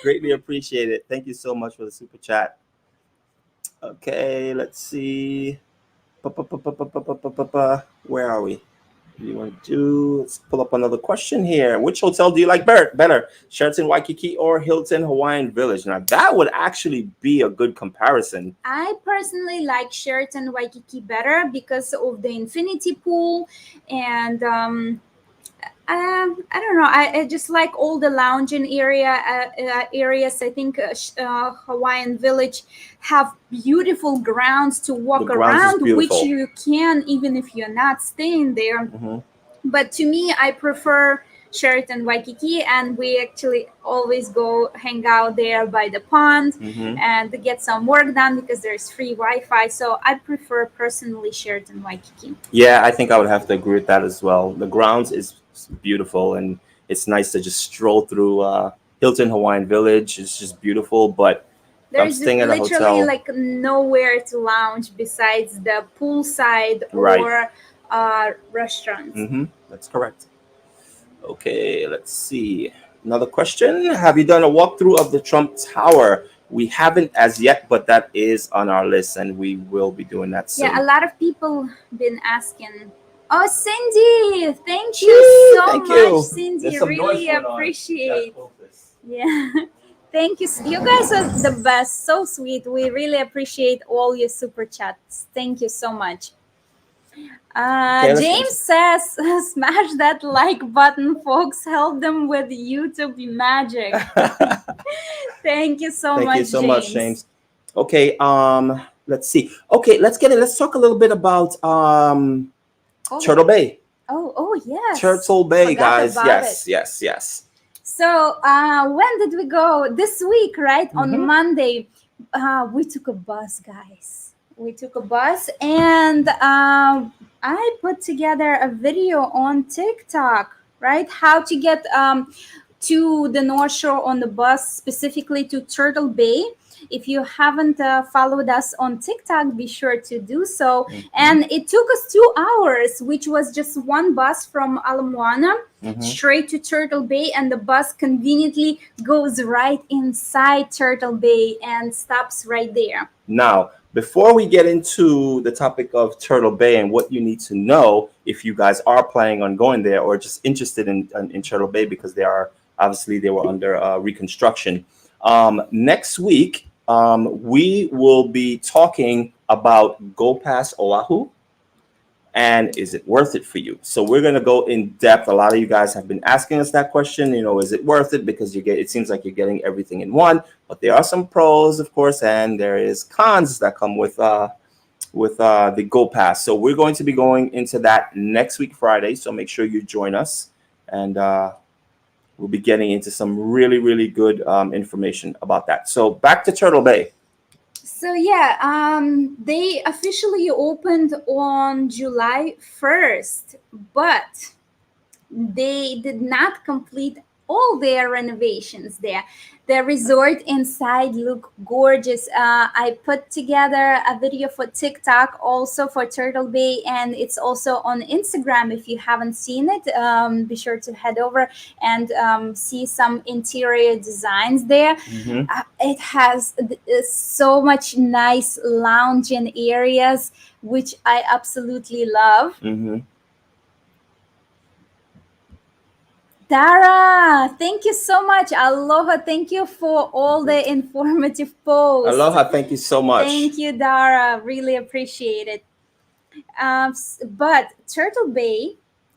Greatly appreciate it. Thank you so much for the super chat. Okay, let's see. Where are we? You want to do? Let's pull up another question here. Which hotel do you like better, Sheraton Waikiki or Hilton Hawaiian Village? Now that would actually be a good comparison. I personally like Sheraton Waikiki better because of the infinity pool, and I don't know. I just like all the lounging areas. I think Hawaiian Village have beautiful grounds to walk around, which you can even if you're not staying there. But to me, I prefer Sheraton Waikiki, and we actually always go hang out there by the pond and get some work done because there's free Wi-Fi. So I prefer personally Sheraton Waikiki. Yeah, I think I would have to agree with that as well. The grounds is beautiful, and it's nice to just stroll through Hilton Hawaiian Village. It's just beautiful, but there's literally like nowhere to lounge besides the poolside or restaurants. That's correct. Okay, let's see. Another question. Have you done a walkthrough of the Trump Tower? We haven't as yet, but that is on our list, and we will be doing that soon. Yeah, a lot of people been asking. Oh, Cindy, thank you so much, Cindy. Really appreciate. Yeah. Thank you. You guys are the best. So sweet. We really appreciate all your super chats. Thank you so much. James says, smash that like button, folks. Help them with YouTube magic. Thank you so much. Thank you so much, James. Okay, let's see. Okay, let's get it. Let's talk a little bit about Turtle Bay. Oh yes. Turtle Bay, Forgot guys. about it. Yes, yes, yes. So when did we go? This week, right? On Hmm. Monday, we took a bus, guys. We took a bus, and I put together a video on TikTok, right? How to get to the North Shore on the bus, specifically to Turtle Bay. If you haven't followed us on TikTok, be sure to do so. Hmm. And it took us 2 hours, which was just one bus from Ala Moana Hmm. straight to Turtle Bay, and the bus conveniently goes right inside Turtle Bay and stops right there. Now, before we get into the topic of Turtle Bay and what you need to know if you guys are planning on going there or just interested in Turtle Bay, because they were under reconstruction. Next week, we will be talking about Go Past Oahu, and is it worth it for you? So we're going to go in depth. A lot of you guys have been asking us that question, is it worth it? Because it seems like you're getting everything in one, but there are some pros, of course, and there is cons that come with the Go Pass. So we're going to be going into that next week Friday, so make sure you join us, and we'll be getting into some really, really good information about that. So back to Turtle Bay. So yeah, they officially opened on July 1st, but they did not complete all their renovations there. The resort inside look gorgeous. I put together a video for TikTok, also for Turtle Bay, and it's also on Instagram. If you haven't seen it, be sure to head over and see some interior designs there. Hmm. It has so much nice lounging areas, which I absolutely love. Hmm. Dara, thank you so much. Aloha. Thank you for all the informative posts. Aloha, thank you so much. Thank you, Dara. Really appreciate it. But Turtle Bay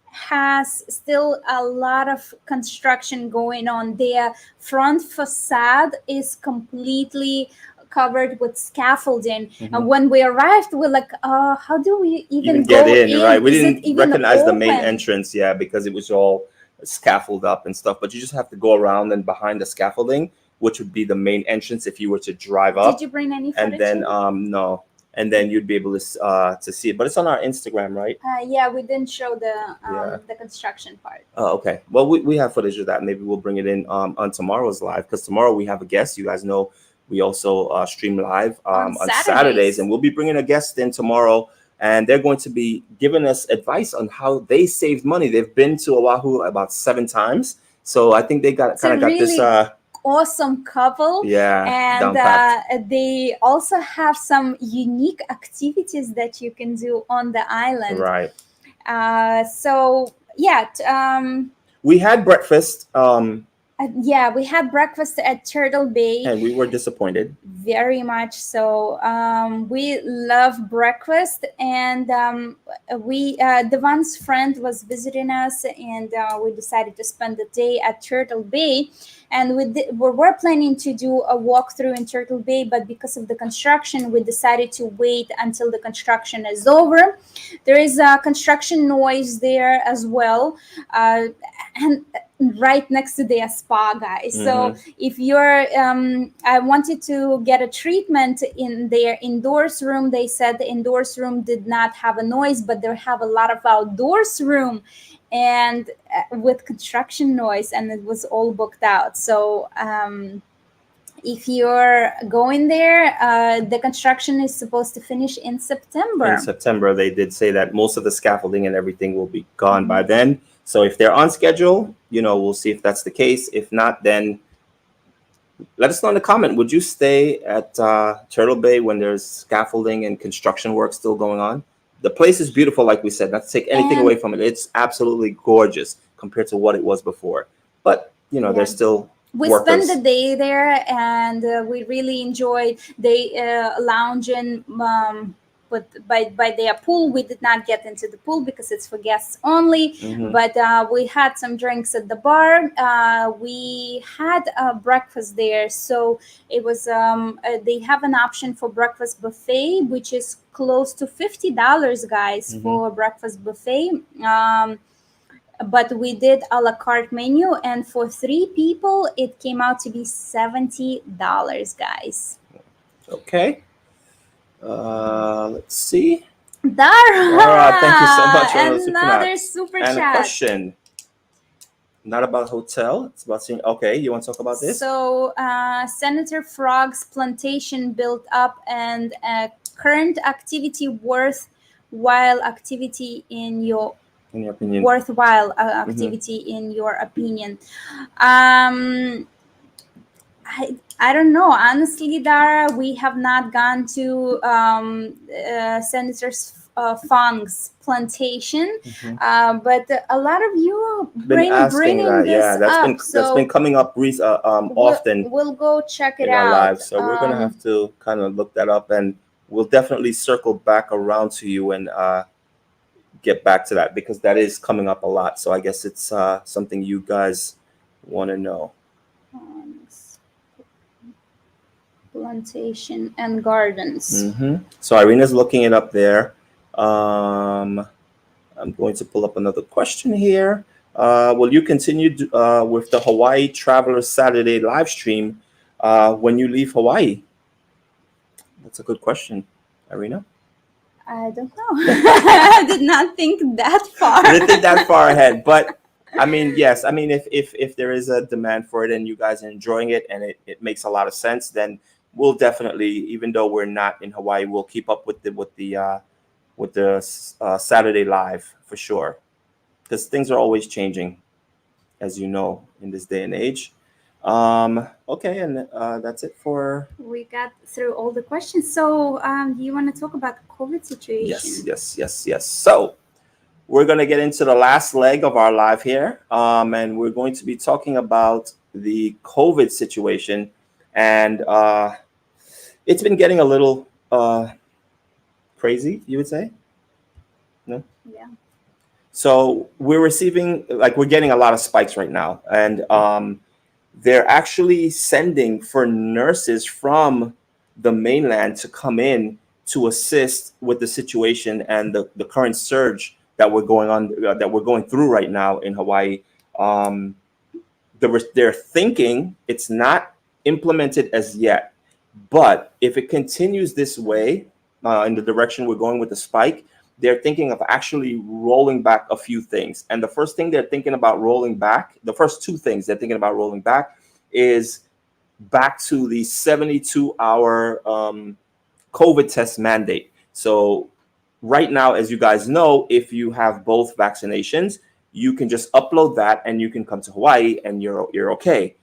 has still a lot of construction going on. Their front facade is completely covered with scaffolding. Hmm. And when we arrived, we're like, how do we Even even get go in, right? in? We Is it didn't even recognize the main open? entrance, yeah, because it was all scaffold up and stuff. But you just have to go around and behind the scaffolding, which would be the main entrance if you were to drive Did up, you bring any and footage then in? no, and then you'd be able to see it. But it's on our Instagram, right? Yeah, we didn't show Yeah. the construction part. Oh, okay. Well, we have footage of that. Maybe we'll bring it in on tomorrow's live, because tomorrow we have a guest. You guys know we also stream live On on Saturdays, and Saturdays. we'll be bringing a guest in tomorrow, and they're going to be giving us advice on how they saved money. They've been to Oahu about 7 times, so I think they got It's a kind of got this. really awesome couple, Yeah, and down packed. they also have some unique activities that you can do on the island. Right. So yeah, We had breakfast, yeah, we had breakfast at Turtle Bay. and we were disappointed. Very much so. We love breakfast, and Devon's friend was visiting us, and we decided to spend the day at Turtle Bay. And we were planning to do a walkthrough in Turtle Bay, but because of the construction, we decided to wait until the construction is over. There is a construction noise there as well, and right next to their spa, guys. So Hmm. if you're I wanted to get a treatment in their indoors room. They said the indoors room did not have a noise, but they have a lot of outdoors room, and with construction noise, and it was all booked out. So if you're going there, the construction is supposed to finish in In September. September, they did say that most of the scaffolding and everything will be gone by Mhm. then. So if they're on schedule, we'll see if that's the case. If not, then let us know in the comment. Would you stay at Turtle Bay when there's scaffolding and construction work still going on? The place is beautiful, like we said. Not to take anything away And from it. It's absolutely gorgeous compared to what it was before. But yeah, there's still we spent the workers. day there, and we really enjoyed the lounging. put by their pool. We did not get into the pool because it's for guests only. Mhm. But we had some drinks at the bar. We had breakfast there, so it was they have an option for breakfast buffet, which is close to $50, guys, Mhm. for a breakfast buffet. But we did a la carte menu, and for 3 people it came out to be $70, guys. Okay. Let's see. Dara, thank you so Dara, much for the super another nuts. super And a chat. question, not about hotel. It's about saying, okay, you want to talk about this? So Senator Frog's plantation built up, and current activity worthwhile activity in your In your opinion? worthwhile Mhm. activity in your opinion. um I don't know. Honestly, Dara, we have not gone to Senator Fong's plantation, Mhm. but a lot of you Been asking bringing that. Yeah, this up. that's been So coming up often we'll go check it in our out. lives. So we're gonna have to kind of look that up, and we'll definitely circle back around to you and get back to that because that is coming up a lot. So I guess it's something you guys want to know. Fong's plantation and gardens. So Irina's looking it up there. I'm going to pull up another question here. Will you continue with the Hawaii Traveler Saturday live stream when you leave Hawaii? That's a good question, Irina. I don't know. I did not think that far. I didn't think that far ahead, but I mean, yes. I mean, if there is a demand for it and you guys are enjoying it and it makes a lot of sense, then we'll definitely, even though we're not in Hawaii, we'll keep up with the Saturday live for sure, because things are always changing, as you know, in this day and age. Okay, and that's it for. We got through all the questions. So, do you want to talk about the COVID situation? Yes. So we're going to get into the last leg of our live here, and we're going to be talking about the COVID situation, and it's been getting a little crazy, you would say. No. Yeah. So we're getting a lot of spikes right now, and they're actually sending for nurses from the mainland to come in to assist with the situation and the current surge that we're going through right now in Hawaii. Um, they're thinking it's not implemented as yet, but if it continues this way in the direction we're going with the spike, they're thinking of actually rolling back a few things. And the first thing they're thinking about rolling back, the first two things they're thinking about rolling back is back to the 72-hour COVID test mandate. So right now, as you guys know, if you have both vaccinations, you can just upload that and you can come to Hawaii and you're okay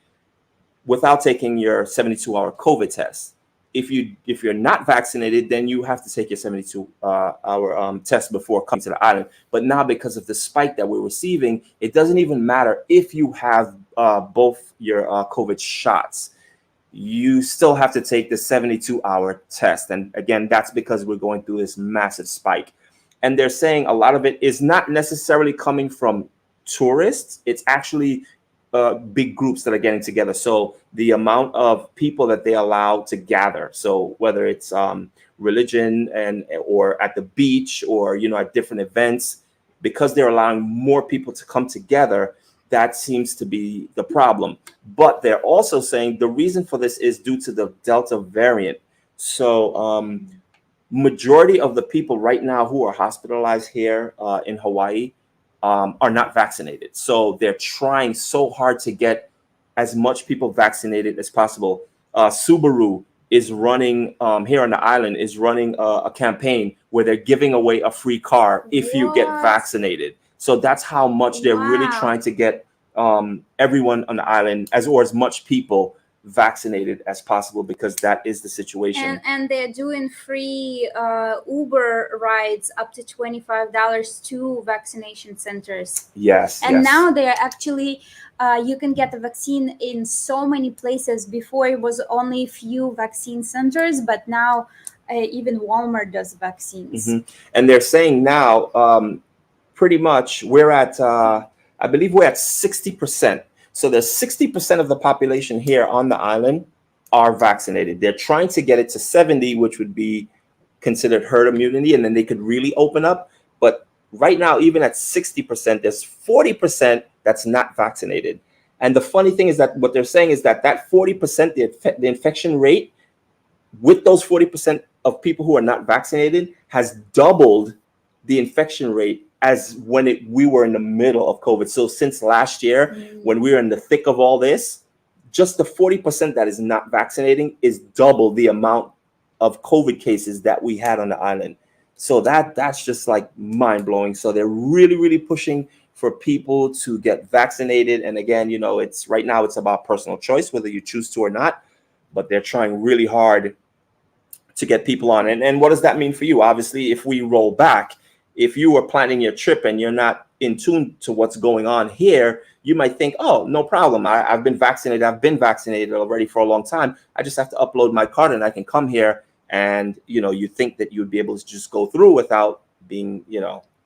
without taking your 72-hour COVID test. If you're not vaccinated, then you have to take your 72-hour test before coming to the island. But now, because of the spike that we're receiving, it doesn't even matter if you have both your COVID shots. You still have to take the 72-hour test. And again, that's because we're going through this massive spike. And they're saying a lot of it is not necessarily coming from tourists. It's actually big groups that are getting together. So the amount of people that they allow to gather. So whether it's religion or at the beach or at different events, because they're allowing more people to come together, that seems to be the problem. But they're also saying the reason for this is due to the Delta variant. So majority of the people right now who are hospitalized here in Hawaii are not vaccinated. So they're trying so hard to get as much people vaccinated as possible. Subaru is running here on the island is running a campaign where they're giving away a free car if you get What? vaccinated. So that's how much they're really Wow. trying to get everyone on the island as much people vaccinated as possible, because that is the situation. And they're doing free Uber rides up to $25 to vaccination centers. Yes. And yes. now they're actually you can get the vaccine in so many places. Before it was only a few vaccine centers, but now even Walmart does vaccines. And they're saying now, pretty much, we're at, I believe we're at 60%. So there's 60% of the population here on the island are vaccinated. They're trying to get it to 70, which would be considered herd immunity, and then they could really open up. But right now, even at 60%, there's 40% that's not vaccinated. And the funny thing is that what they're saying is that that 40%, the infection rate with those 40% of people who are not vaccinated has doubled the infection rate as when we were in the middle of COVID. So since last year, when we were in the thick of all this, just the 40% that is not vaccinating is double the amount of COVID cases that we had on the island. So that's just like mind blowing. So they're really, really pushing for people to get vaccinated. And again, it's right now it's about personal choice, whether you choose to or not, but they're trying really hard to get people on. And what does that mean for you? Obviously, if we roll back, if you were planning your trip and you're not in tune to what's going on here, you might think, oh, no problem. I've been vaccinated. I've been vaccinated already for a long time. I just have to upload my card and I can come here. And, you think that you'd be able to just go through without being,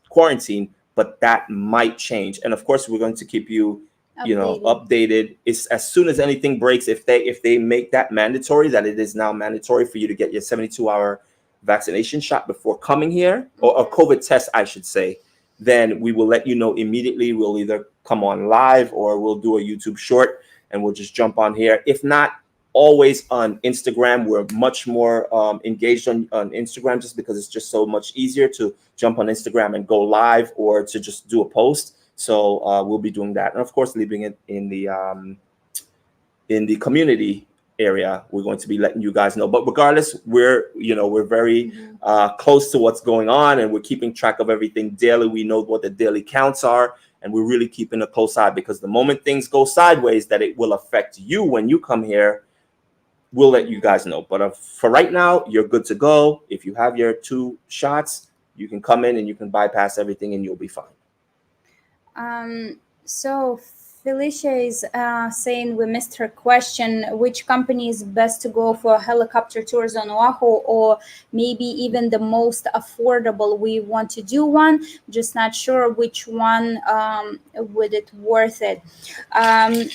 quarantined. But that might change. And of course, we're going to keep you updated. It's as soon as anything breaks, if they make that mandatory, that it is now mandatory for you to get your 72-hour vaccination shot before coming here, or a COVID test, I should say, then we will let you know immediately. We'll either come on live or we'll do a YouTube short and we'll just jump on here. If not, always on Instagram. We're much more engaged on Instagram just because it's just so much easier to jump on Instagram and go live or to just do a post. So we'll be doing that, and of course, leaving it in the community area. We're going to be letting you guys know. But regardless, we're very close to what's going on, and we're keeping track of everything daily. We know what the daily counts are, and we're really keeping a close eye because the moment things go sideways, that it will affect you when you come here. We'll let you guys know. But for right now, you're good to go. If you have your 2 shots, you can come in and you can bypass everything, and you'll be fine. So Felicia is saying we missed her question. Which company is best to go for helicopter tours on Oahu, or maybe even the most affordable? We want to do one, just not sure which one would it worth it.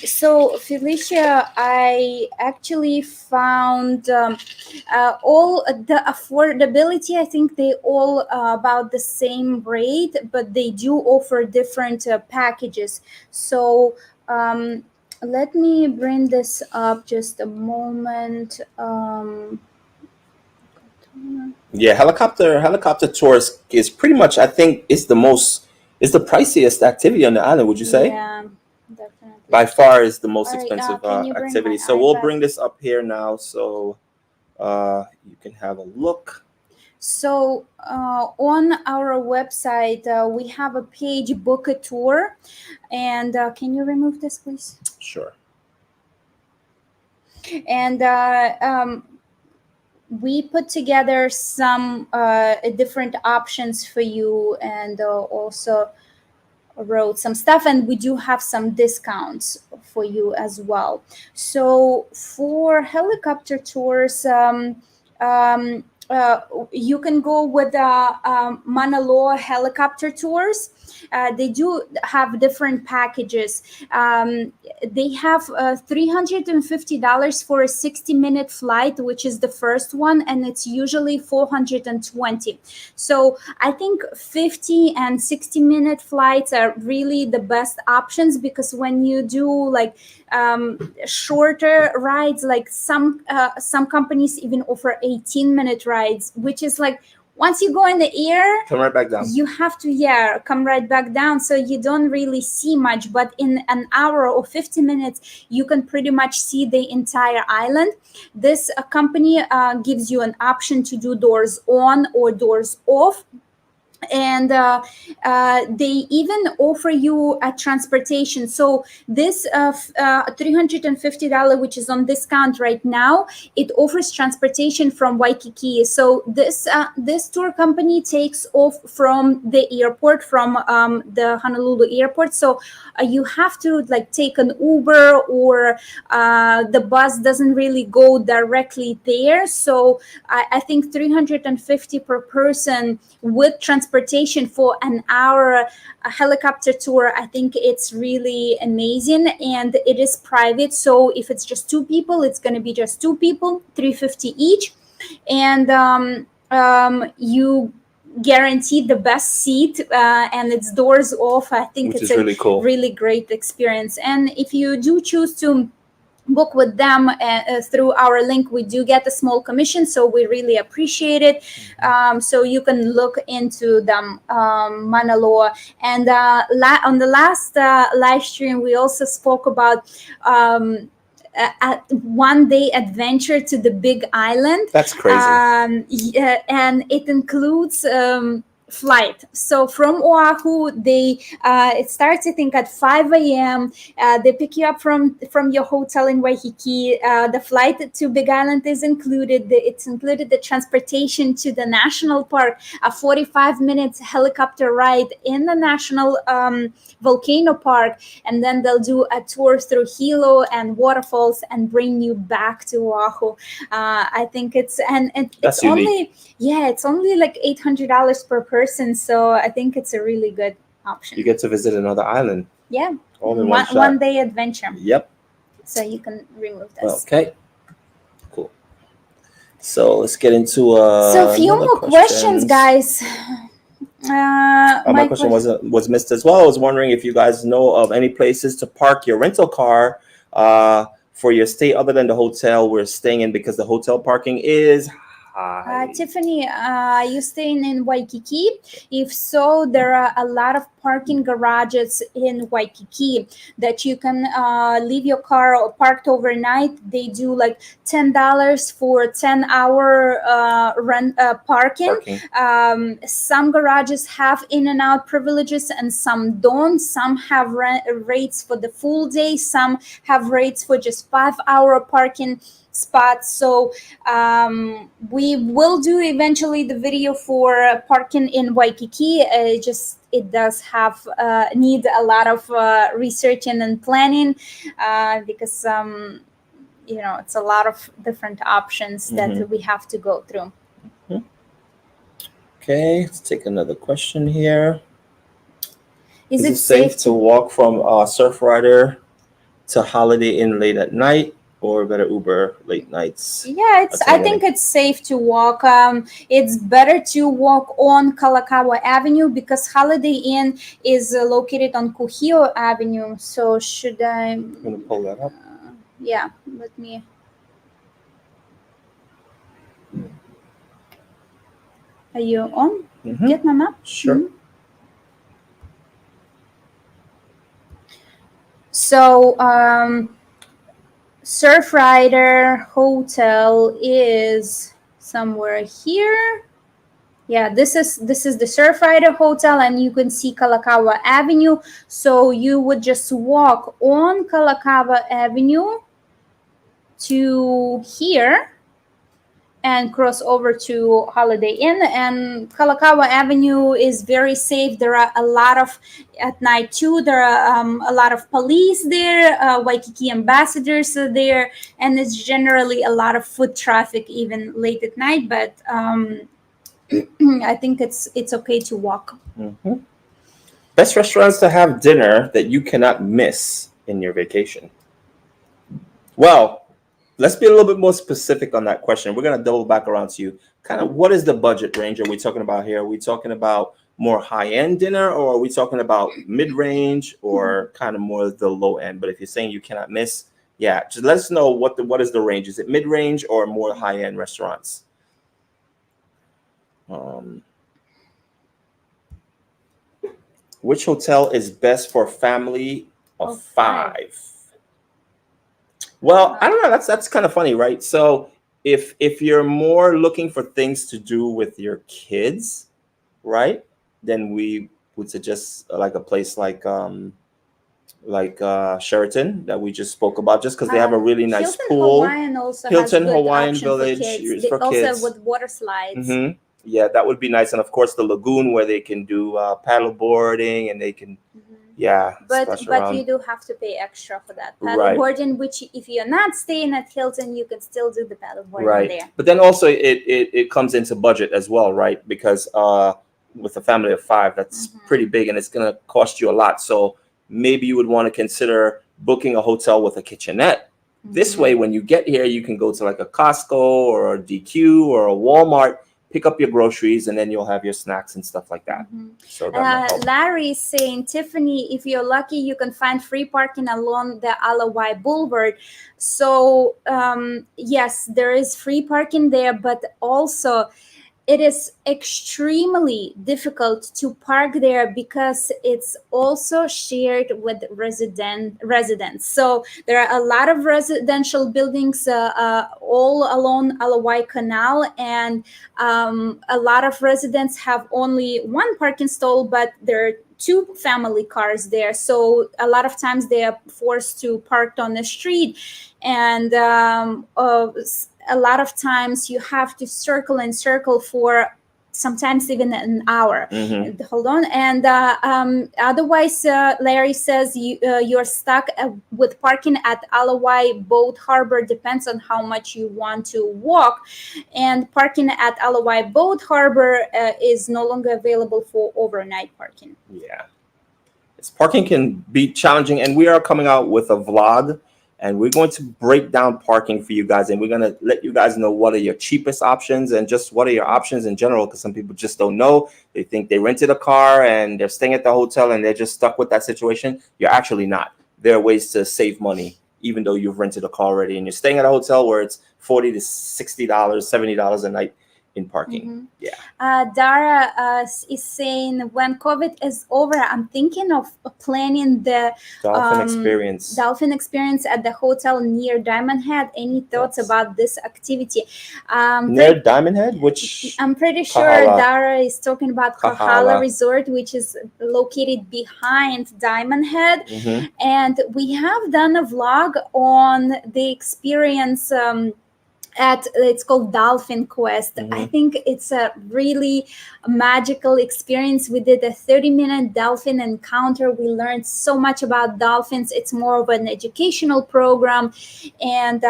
So Felicia, I actually found all the affordability. I think they all about the same rate, but they do offer different packages. So let me bring this up just a moment. Yeah, helicopter tours is pretty much, I think, is the priciest activity on the island. Would you say? Yeah, definitely. By far is the most All right, expensive can you bring activity. my So we'll iPad? bring this up here now, so you can have a look. So on our website, we have a page, book a tour. And can you remove this, please? Sure. And we put together some different options for you, and also wrote some stuff, and we do have some discounts for you as well. So for helicopter tours, you can go with Mauna Loa helicopter tours. They do have different packages. They have $350 for a 60-minute flight, which is the first one, and it's usually $420. So I think 50 and 60-minute flights are really the best options, because when you do like shorter rides, like some companies even offer 18-minute rides, which is like, once you go in the air, come right back down. You have to come right back down, so you don't really see much. But in an hour or 50 minutes, you can pretty much see the entire island. This company gives you an option to do doors on or doors off. and they even offer you a transportation. So this $350, which is on discount right now, it offers transportation from Waikiki. So this tour company takes off from the airport, from the Honolulu airport. So you have to like take an Uber, or the bus doesn't really go directly there. So I think 350 per person with transportation for an hour, a helicopter tour. I think it's really amazing, and it is private. So if it's just two people, it's going to be just two people, 350 each, and you guaranteed the best seat, and it's doors off. I think Which it's is a really cool. really great experience. And if you do choose to book with them through our link, we do get a small commission, so we really appreciate it. So you can look into them, Manaloa. And on the last live stream, we also spoke about a 1 day adventure to the Big Island. That's crazy. Yeah, and it includes flight. So from Oahu, they it starts I think at 5 a.m. They pick you up from your hotel in Waikiki. The flight to Big Island is included. It's included the transportation to the national park, a 45 minutes helicopter ride in the national volcano park, and then they'll do a tour through Hilo and waterfalls and bring you back to Oahu. I think it's That's it's unique. only, yeah, it's only like $800 per person. So I think it's a really good option. You get to visit another island. Yeah. All in one shot. 1 day adventure. Yep. So you can remove this. Okay. Cool. So let's get into So a few more questions, guys. My question was missed as well. I was wondering if you guys know of any places to park your rental car for your stay other than the hotel we're staying in, because the hotel parking is high. Tiffany, are you staying in Waikiki? If so, there are a lot of parking garages in Waikiki that you can leave your car parked overnight. They do like $10 for 10-hour rent parking. Some garages have in and out privileges and some don't. Some have rates for the full day. Some have rates for just 5-hour parking spots. So we will do eventually the video for parking in Waikiki. It does have need a lot of researching and planning, because it's a lot of different options that we have to go through. Okay, let's take another question here. Is it safe to walk from Surfrider to Holiday Inn late at night, or better Uber late nights? Yeah, I think it's safe to walk. It's better to walk on Kalakaua Avenue because Holiday Inn is located on Kuhio Avenue. So should I? I'm gonna pull that up. Yeah, let me. Are you on? Get my map? Sure. So Surfrider Hotel is somewhere here. Yeah, this is the Surfrider Hotel, and you can see Kalakaua Avenue. So you would just walk on Kalakaua Avenue to here and cross over to Holiday Inn. And Kalakaua Avenue is very safe. There are a lot of, at night too, there are a lot of police there, Waikiki ambassadors are there, and it's generally a lot of foot traffic even late at night, but I think it's okay to walk. Best restaurants to have dinner that you cannot miss in your vacation? Well, let's be a little bit more specific on that question. We're going to double back around to you. Kind of what is the budget range are we talking about here? Are we talking about more high-end dinner, or are we talking about mid-range, or kind of more the low end? But if you're saying you cannot miss, yeah, just let us know what is the range. Is it mid-range or more high-end restaurants? Which hotel is best for a family of 5? Well, I don't know. That's kind of funny, right? So if you're more looking for things to do with your kids, right, then we would suggest like a place like Sheraton that we just spoke about, just because they have a really nice Hilton pool. Hawaiian also Hilton has good Hawaiian option Village for kids. is They for also kids. with water slides. Hmm. Yeah, that would be nice, and of course the lagoon where they can do paddle boarding and they can, yeah, splash But around. you do have to pay extra for that Right. paddleboarding, which if you're not staying at Hilton, you can still do the paddleboarding Right. there. But then also it comes into budget as well, right? Because with a family of five, that's pretty big and it's gonna cost you a lot. So maybe you would want to consider booking a hotel with a kitchenette. This way, when you get here, you can go to like a Costco or a DQ or a Walmart, pick up your groceries, and then you'll have your snacks and stuff like that. So that might help. Larry is saying, Tiffany, if you're lucky, you can find free parking along the Alawai Boulevard. So yes, there is free parking there, but also it is extremely difficult to park there because it's also shared with residents. So there are a lot of residential buildings all along Alawai Canal, and a lot of residents have only one parking stall, but there are two family cars there. So a lot of times they are forced to park on the street, and a lot of times you have to circle and circle for sometimes even an hour. Hold on. And otherwise, Larry says you're stuck with parking at Alawai Boat Harbor. Depends on how much you want to walk. And parking at Alawai Boat Harbor is no longer available for overnight parking. Yeah. Parking can be challenging, and we are coming out with a vlog, and we're going to break down parking for you guys, and we're going to let you guys know what are your cheapest options and just what are your options in general, because some people just don't know. They think they rented a car and they're staying at the hotel and they're just stuck with that situation. You're actually not. There are ways to save money, even though you've rented a car already and you're staying at a hotel where it's $40 to $60, $70 a night in parking. Yeah. Dara is saying, when COVID is over, I'm thinking of planning the dolphin experience at the hotel near Diamond Head. Any thoughts about this activity? Near Diamond Head, which I'm pretty sure Dara is talking about Kahala Resort, which is located behind Diamond Head. And we have done a vlog on the experience it's called Dolphin Quest. I think it's a really magical experience. We did a 30-minute dolphin encounter. We learned so much about dolphins. It's more of an educational program, and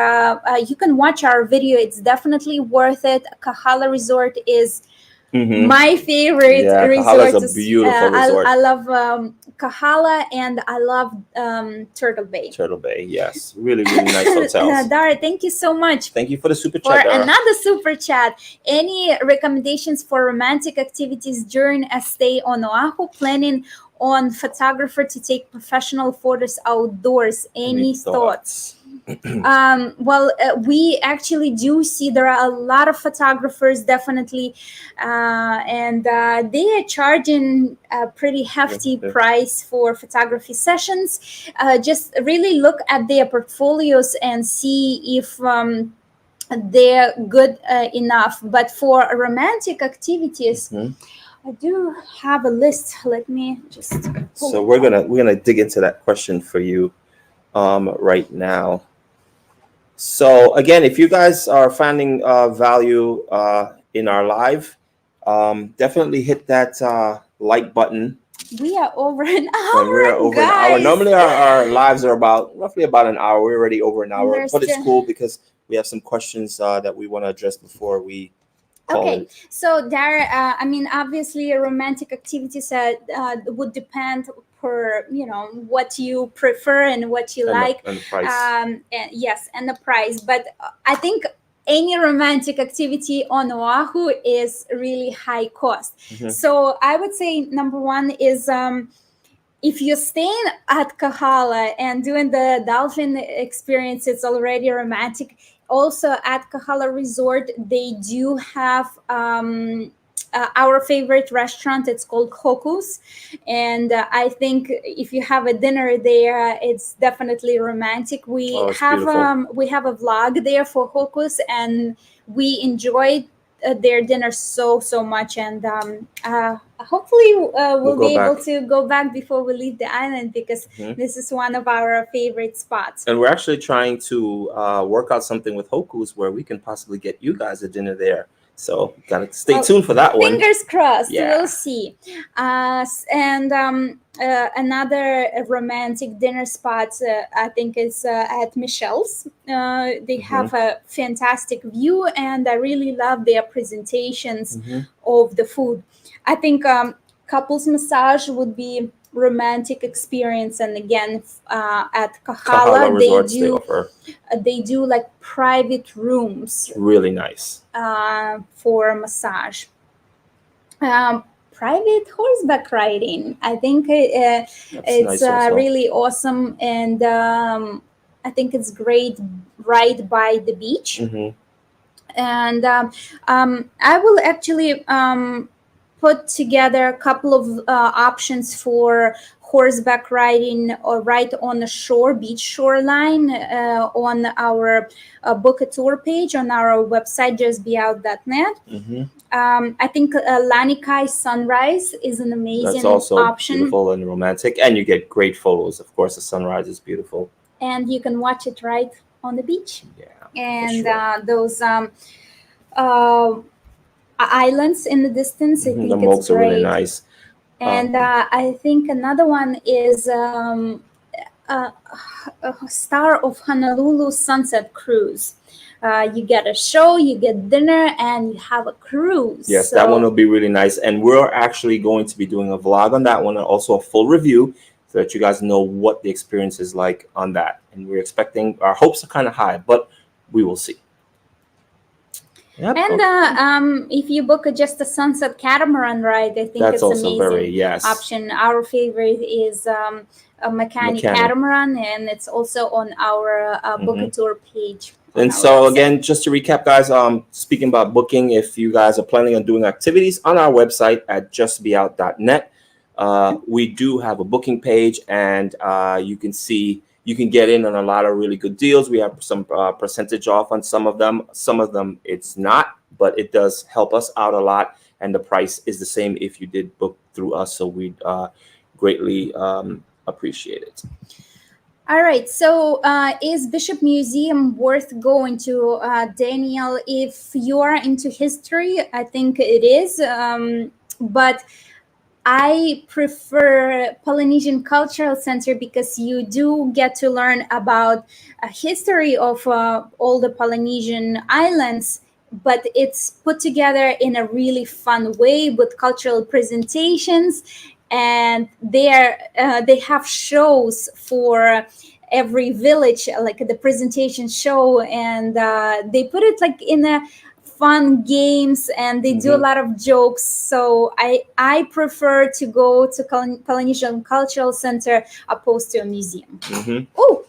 you can watch our video. It's definitely worth it. Kahala Resort is my favorite resort. Kahala's a beautiful resort. I love Kahala, and I love Turtle Bay. Turtle Bay, yes. Really, really nice hotels. Dara, thank you so much. Thank you for the super chat, Dara. Another super chat. Any recommendations for romantic activities during a stay on Oahu? Planning on photographer to take professional photos outdoors. Any thoughts? Well, we actually do see there are a lot of photographers, definitely, and they are charging a pretty hefty price for photography sessions. Just really look at their portfolios and see if they're good enough. But for romantic activities, I do have a list. Let me just. So we're gonna dig into that question for you right now. So again, if you guys are finding value in our live, definitely hit that like button. We are over an hour. We're over an hour. Normally our lives are roughly about an hour. We're already over an hour, but it's cool because we have some questions that we want to address before we call in. So Dara, I mean, obviously romantic activities would depend for what you prefer and what you like, and the price. And the price. But I think any romantic activity on Oahu is really high cost. So I would say number one is if you're staying at Kahala and doing the dolphin experience, it's already romantic. Also at Kahala Resort, they do have our favorite restaurant. It's called Hoku's, and I think if you have a dinner there, it's definitely romantic. We have a vlog there for Hoku's, and we enjoyed their dinner so much. And hopefully we'll go be able back. to go back before we leave the island, because Mhm. this is one of our favorite spots. And we're actually trying to work out something with Hoku's where we can possibly get you guys a dinner there. So gotta stay Well, tuned for that one. fingers crossed. We'll Yeah. see. And another romantic dinner spot, I think, is at Michelle's. They Hmm. have a fantastic view, and I really love their presentations Hmm. of the food. I think couples massage would be romantic experience, and again, at Kahala Kahala Resorts they offer. they do like private rooms It's really nice. for massage. Private horseback riding. I think That's it's nice also. really awesome, and I think it's great right by the beach. Hmm. And I will actually put together a couple of options for horseback riding or right on the shore, beach shoreline, on our book a tour page on our website, justbeout.net. Hmm. I think Lanikai sunrise is an That's amazing also option, beautiful and romantic, and you get great photos. Of course, the sunrise is beautiful. and you can watch it right on the beach. Yeah, for And sure. those uh, islands in the distance, I Hmm. The think it's mokes are really great. nice. And I think another one is uh, Star of Honolulu Sunset Cruise. You get a show, you get dinner, and you have a cruise. Yes, that one will So be really nice. And we're actually going to be doing a vlog on that one and also a full review so that you guys know what the experience is like on that. And we're expecting, our hopes are kind of high, but we will see. Yep. and Okay. if you book just a sunset catamaran ride, I think That's it's also very, amazing yes, option. Our favorite is a mechanic mechanic. catamaran, and it's also on our book Hmm. a tour page on And our so website. again, just to recap, guys, speaking about booking, if you guys are planning on doing activities on our website at justbeout.net, we do have a booking page, and you can see you can get in on a lot of really good deals. We have some percentage off on some of them. Some of them it's not, but it does help us out a lot, and the price is the same if you did book through us. So we greatly appreciate it. All right. So, is Bishop Museum worth going to, Daniel? If you are into history, I think it is. But I prefer Polynesian Cultural Center because you do get to learn about a history of all the Polynesian islands, but it's put together in a really fun way with cultural presentations, and they have shows for every village, like the presentation show, and they put it like in a fun games, and they do a Hmm. lot of jokes. So I prefer to go to Polynesian Cultural Center opposed to a museum. Hmm. Oh,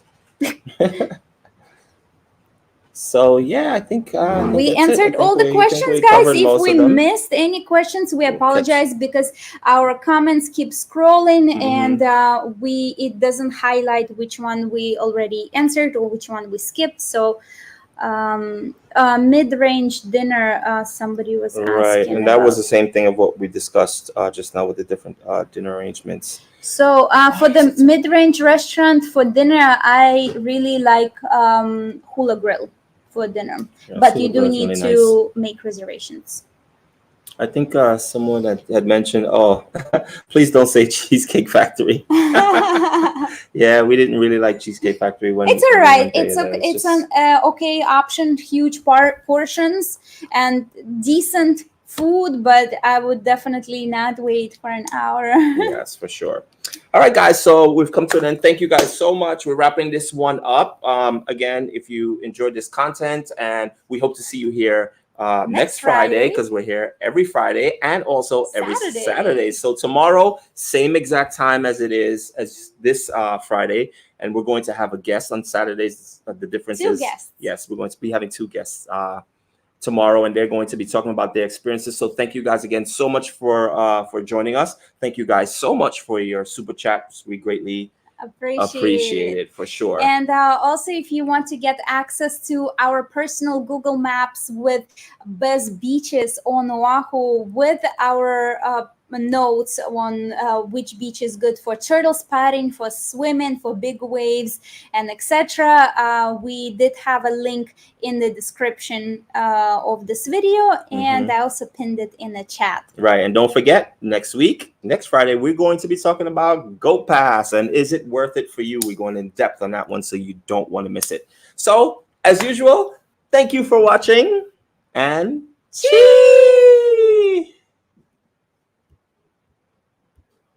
So yeah, I think we that's it. I answered think all the we think questions, we guys. covered If most we of them. missed any questions, we We'll catch. apologize, because our comments keep scrolling, Hmm. and we it doesn't highlight which one we already answered or which one we skipped. So mid-range dinner, somebody was Right, asking and that was about. the same thing of what we discussed just now with the different dinner arrangements. So for the mid-range restaurant for dinner, I really like Hula Grill for dinner, Yeah, but you Sula do Grill is need really nice. to make reservations. I think someone had mentioned, oh, please don't say Cheesecake Factory. It's Yeah, we didn't really like Cheesecake Factory all when we right. went there. There. It's It's an just okay option, huge portions and decent food, but I would definitely not wait for an hour. yes, for sure. All right, guys. So we've come to an end. Thank you guys so much. We're wrapping this one up. Again, if you enjoyed this content, and we hope to see you here Next next Friday, Friday, because we're here every Friday and also every Saturday. Saturday. So tomorrow, same exact time as it is as this Friday, and we're going to have a guest on Saturdays. The difference Two is, guests. yes, we're going to be having two guests tomorrow, and they're going to be talking about their experiences. So thank you guys again so much for joining us. Thank you guys so much for your super chats. We greatly Appreciate appreciate it. it for sure. And also, if you want to get access to our personal Google Maps with best beaches on Oahu, with our notes on which beach is good for turtle spotting, for swimming, for big waves, and etc. We did have a link in the description of this video, and I also pinned it in the chat. Right, and don't forget, next Friday, we're going to be talking about Goat Pass and is it worth it for you? We're going in depth on that one, so you don't want to miss it. So, as usual, thank you for watching, and cheers!